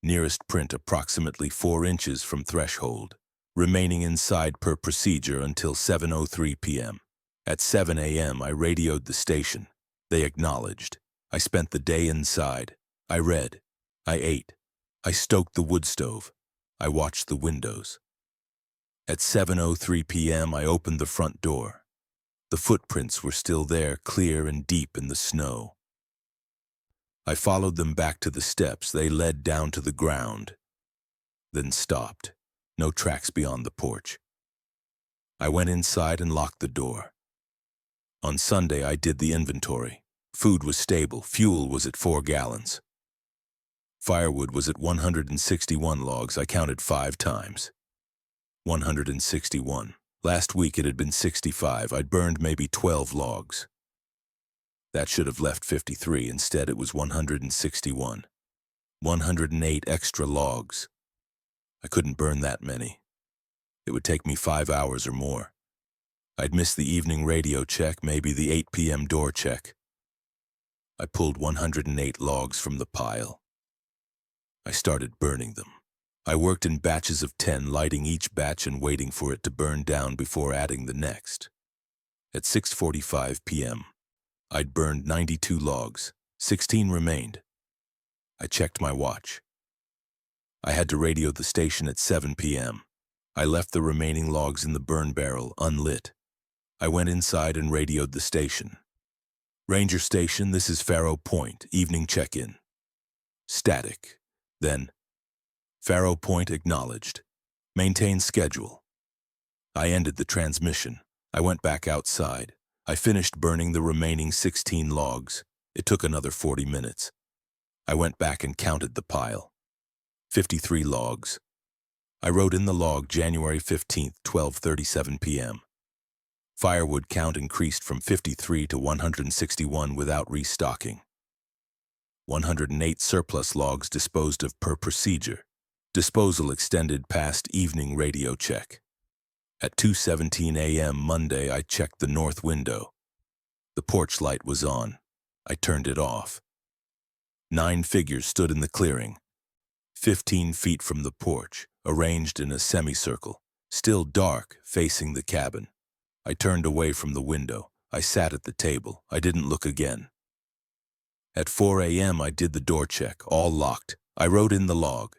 Nearest print approximately 4 inches from threshold. Remaining inside per procedure until 7:03 p.m. At 7 a.m. I radioed the station. They acknowledged. I spent the day inside. I read. I ate. I stoked the wood stove. I watched the windows. At 7:03 p.m. I opened the front door. The footprints were still there, clear and deep in the snow. I followed them back to the steps. They led down to the ground, then stopped. No tracks beyond the porch. I went inside and locked the door. On Sunday, I did the inventory. Food was stable. Fuel was at 4 gallons. Firewood was at 161 logs. I counted 5 times. 161. Last week it had been 65. I'd burned maybe 12 logs. That should have left 53. Instead, it was 161. 108 extra logs. I couldn't burn that many. It would take me 5 hours or more. I'd miss the evening radio check, maybe the 8 p.m. door check. I pulled 108 logs from the pile. I started burning them. I worked in batches of 10, lighting each batch and waiting for it to burn down before adding the next. At 6:45 p.m., I'd burned 92 logs. 16 remained. I checked my watch. I had to radio the station at 7 p.m. I left the remaining logs in the burn barrel, unlit. I went inside and radioed the station. Ranger Station, this is Faro Point, evening check-in. Static. Then, Faro Point acknowledged. Maintain schedule. I ended the transmission. I went back outside. I finished burning the remaining 16 logs. It took another 40 minutes. I went back and counted the pile. 53 logs. I wrote in the log January 15th, 12:37 p.m. Firewood count increased from 53 to 161 without restocking. 108 surplus logs disposed of per procedure. Disposal extended past evening radio check. At 2:17 a.m. Monday, I checked the north window. The porch light was on. I turned it off. 9 figures stood in the clearing, 15 feet from the porch, arranged in a semicircle, still dark, facing the cabin. I turned away from the window. I sat at the table. I didn't look again. At 4 a.m., I did the door check, all locked. I wrote in the log.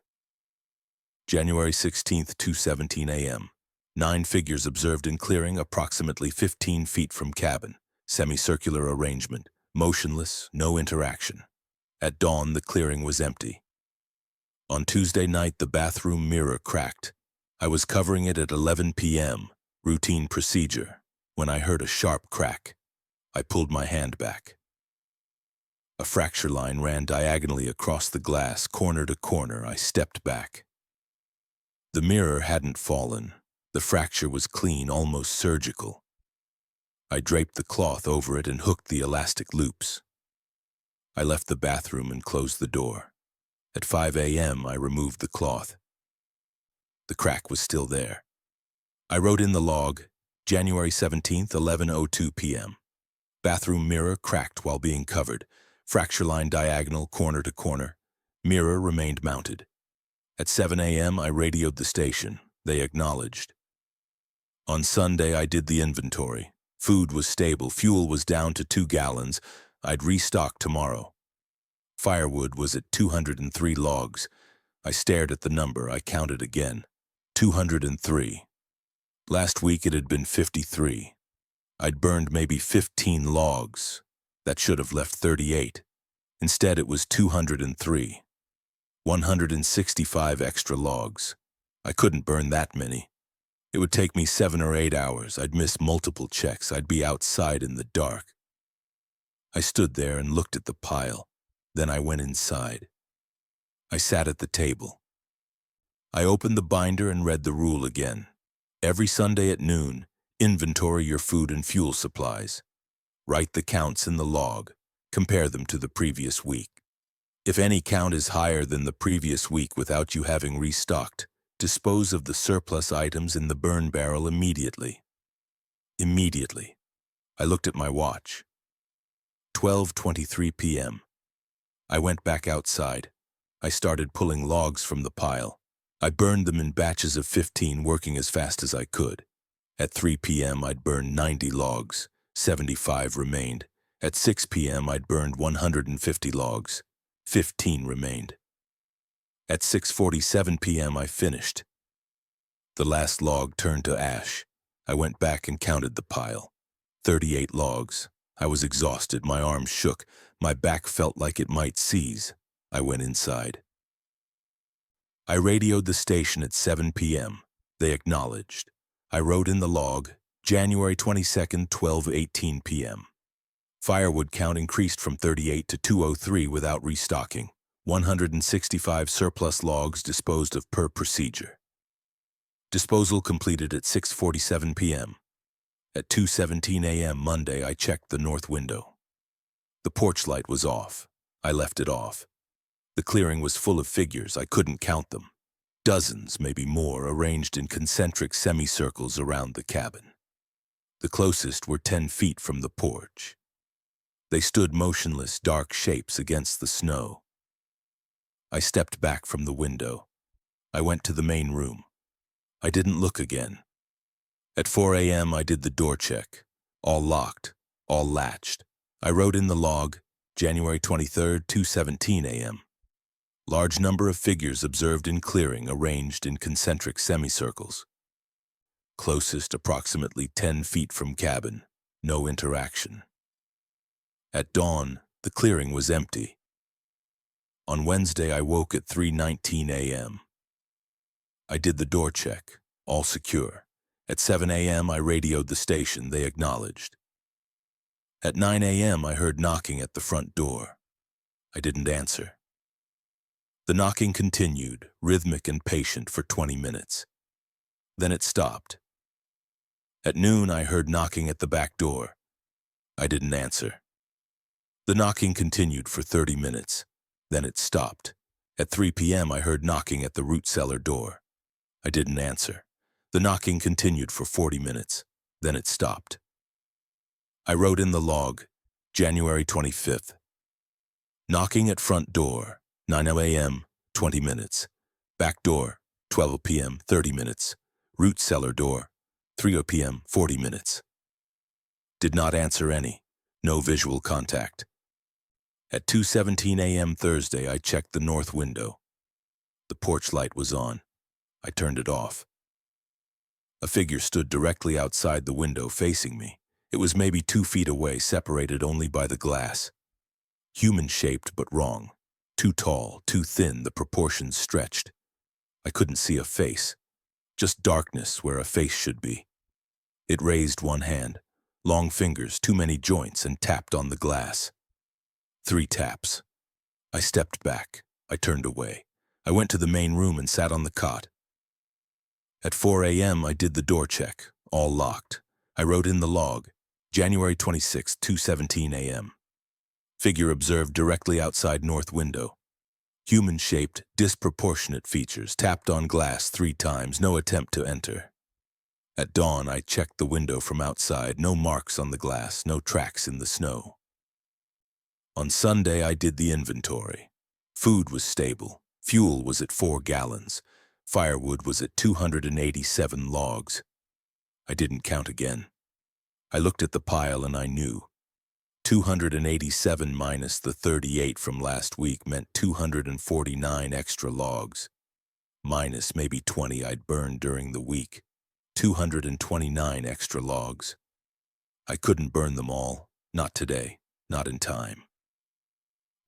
January 16th, 2:17 a.m. 9 figures observed in clearing approximately 15 feet from cabin. Semicircular arrangement, motionless, no interaction. At dawn, the clearing was empty. On Tuesday night, the bathroom mirror cracked. I was covering it at 11 p.m., routine procedure, when I heard a sharp crack. I pulled my hand back. A fracture line ran diagonally across the glass, corner to corner. I stepped back. The mirror hadn't fallen. The fracture was clean, almost surgical. I draped the cloth over it and hooked the elastic loops. I left the bathroom and closed the door. At 5 a.m., I removed the cloth. The crack was still there. I wrote in the log, January 17th, 11:02 p.m. Bathroom mirror cracked while being covered. Fracture line diagonal, corner to corner. Mirror remained mounted. At 7 a.m., I radioed the station. They acknowledged. On Sunday, I did the inventory. Food was stable. Fuel was down to 2 gallons. I'd restock tomorrow. Firewood was at 203 logs. I stared at the number. I counted again. 203. Last week it had been 53. I'd burned maybe 15 logs. That should have left 38. Instead, it was 203. 165 extra logs. I couldn't burn that many. It would take me 7 or 8 hours. I'd miss multiple checks. I'd be outside in the dark. I stood there and looked at the pile. Then I went inside. I sat at the table. I opened the binder and read the rule again. Every Sunday at noon, inventory your food and fuel supplies. Write the counts in the log. Compare them to the previous week. If any count is higher than the previous week without you having restocked, dispose of the surplus items in the burn barrel immediately. Immediately. I looked at my watch. 12:23 p.m. I went back outside. I started pulling logs from the pile. I burned them in batches of 15, working as fast as I could. At 3 p.m. I'd burned 90 logs. 75 remained. At 6 p.m. I'd burned 150 logs. 15 remained. At 6:47 p.m. I finished. The last log turned to ash. I went back and counted the pile. 38 logs. I was exhausted. My arms shook. My back felt like it might seize. I went inside. I radioed the station at 7 p.m. They acknowledged. I wrote in the log, January 22nd, 12:18 p.m. Firewood count increased from 38 to 203 without restocking. 165 surplus logs disposed of per procedure. Disposal completed at 6:47 p.m. At 2:17 a.m. Monday, I checked the north window. The porch light was off. I left it off. The clearing was full of figures. I couldn't count them. Dozens, maybe more, arranged in concentric semicircles around the cabin. The closest were 10 feet from the porch. They stood motionless, dark shapes against the snow. I stepped back from the window. I went to the main room. I didn't look again. At 4 a.m. I did the door check. All locked, all latched. I wrote in the log, January 23rd, 2:17 a.m. Large number of figures observed in clearing arranged in concentric semicircles. Closest approximately 10 feet from cabin. No interaction. At dawn, the clearing was empty. On Wednesday, I woke at 3:19 a.m. I did the door check. All secure. At 7 a.m. I radioed the station. They acknowledged. At 9 a.m. I heard knocking at the front door. I didn't answer. The knocking continued, rhythmic and patient, for 20 minutes. Then it stopped. At noon, I heard knocking at the back door. I didn't answer. The knocking continued for 30 minutes. Then it stopped. At 3 p.m., I heard knocking at the root cellar door. I didn't answer. The knocking continued for 40 minutes. Then it stopped. I wrote in the log, January 25th. Knocking at front door, 9 a.m., 20 minutes. Back door, 12 p.m., 30 minutes. Root cellar door, 3 p.m., 40 minutes. Did not answer any. No visual contact. At 2:17 a.m. Thursday, I checked the north window. The porch light was on. I turned it off. A figure stood directly outside the window facing me. It was maybe 2 feet away, separated only by the glass. Human-shaped but wrong. Too tall, too thin, the proportions stretched. I couldn't see a face. Just darkness where a face should be. It raised one hand, long fingers, too many joints, and tapped on the glass. 3 taps. I stepped back. I turned away. I went to the main room and sat on the cot. At 4 a.m. I did the door check, all locked. I wrote in the log, January 26, 2:17 a.m. Figure observed directly outside north window. Human-shaped, disproportionate features, tapped on glass 3 times, no attempt to enter. At dawn, I checked the window from outside, no marks on the glass, no tracks in the snow. On Sunday, I did the inventory. Food was stable. Fuel was at 4 gallons. Firewood was at 287 logs. I didn't count again. I looked at the pile and I knew. 287 minus the 38 from last week meant 249 extra logs. Minus maybe 20 I'd burned during the week. 229 extra logs. I couldn't burn them all. Not today. Not in time.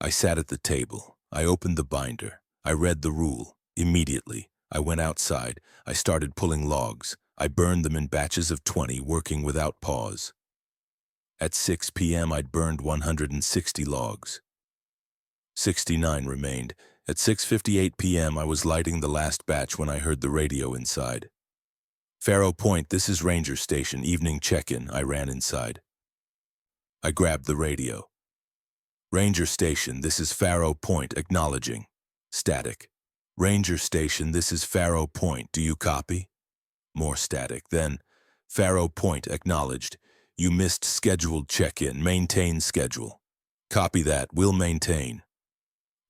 I sat at the table. I opened the binder. I read the rule. Immediately, I went outside. I started pulling logs. I burned them in batches of 20, working without pause. At 6 p.m. I'd burned 160 logs. 69 remained. At 6:58 p.m., I was lighting the last batch when I heard the radio inside. Faro Point, this is Ranger Station, evening check-in. I ran inside. I grabbed the radio. Ranger Station, this is Faro Point, acknowledging. Static. Ranger Station, this is Faro Point, do you copy? More static. Then, Faro Point, acknowledged. You missed scheduled check-in, maintain schedule. Copy that, we'll maintain.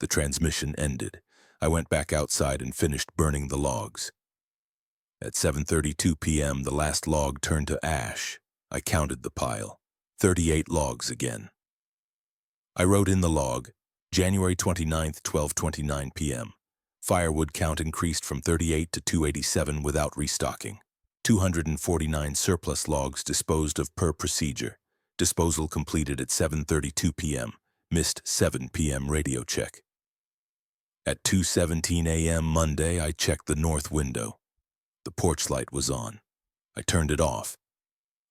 The transmission ended. I went back outside and finished burning the logs. At 7:32 p.m., the last log turned to ash. I counted the pile. 38 logs again. I wrote in the log, January 29th, 12:29 p.m. Firewood count increased from 38 to 287 without restocking. 249 surplus logs disposed of per procedure. Disposal completed at 7:32 p.m. Missed 7 p.m. radio check. At 2:17 a.m. Monday, I checked the north window. The porch light was on. I turned it off.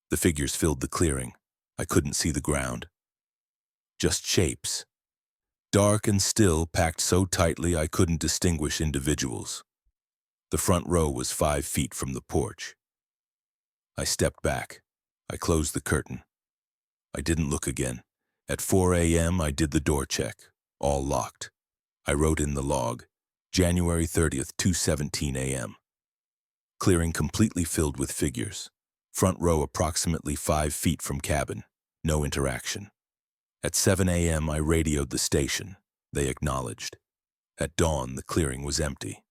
The figures filled the clearing. I couldn't see the ground. Just shapes. Dark and still, packed so tightly I couldn't distinguish individuals. The front row was 5 feet from the porch. I stepped back. I closed the curtain. I didn't look again. At 4 a.m. I did the door check. All locked. I wrote in the log, January 30th, 2:17 a.m. Clearing completely filled with figures. Front row approximately 5 feet from cabin. No interaction. At 7 a.m. I radioed the station. They acknowledged. At dawn, the clearing was empty.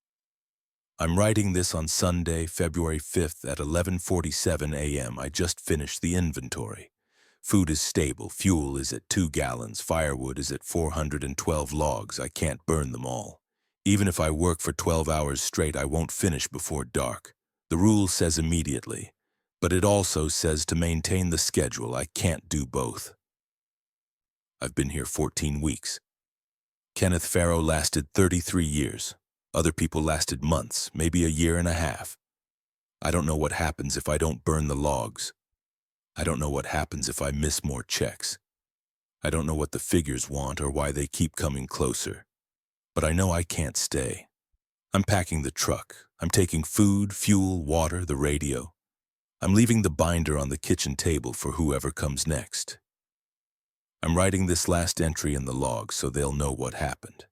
I'm writing this on Sunday, February 5th at 11:47 a.m. I just finished the inventory. Food is stable, fuel is at 2 gallons, firewood is at 412 logs. I can't burn them all. Even if I work for 12 hours straight, I won't finish before dark. The rule says immediately, but it also says to maintain the schedule. I can't do both. I've been here 14 weeks. Kenneth Faro lasted 33 years. Other people lasted months, maybe a year and a half. I don't know what happens if I don't burn the logs. I don't know what happens if I miss more checks. I don't know what the figures want or why they keep coming closer. But I know I can't stay. I'm packing the truck. I'm taking food, fuel, water, the radio. I'm leaving the binder on the kitchen table for whoever comes next. I'm writing this last entry in the log so they'll know what happened.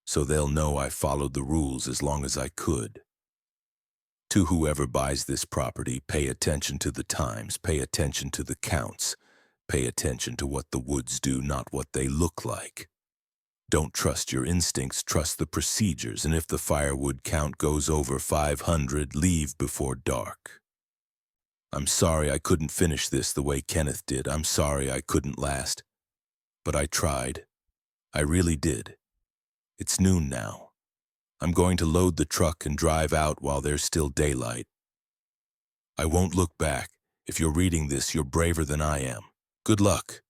So they'll know I followed the rules as long as I could. To whoever buys this property, pay attention to the times, pay attention to the counts, pay attention to what the woods do, not what they look like. Don't trust your instincts, trust the procedures, and if the firewood count goes over 500, leave before dark. I'm sorry I couldn't finish this the way Kenneth did. I'm sorry I couldn't last. But I tried. I really did. It's noon now. I'm going to load the truck and drive out while there's still daylight. I won't look back. If you're reading this, you're braver than I am. Good luck.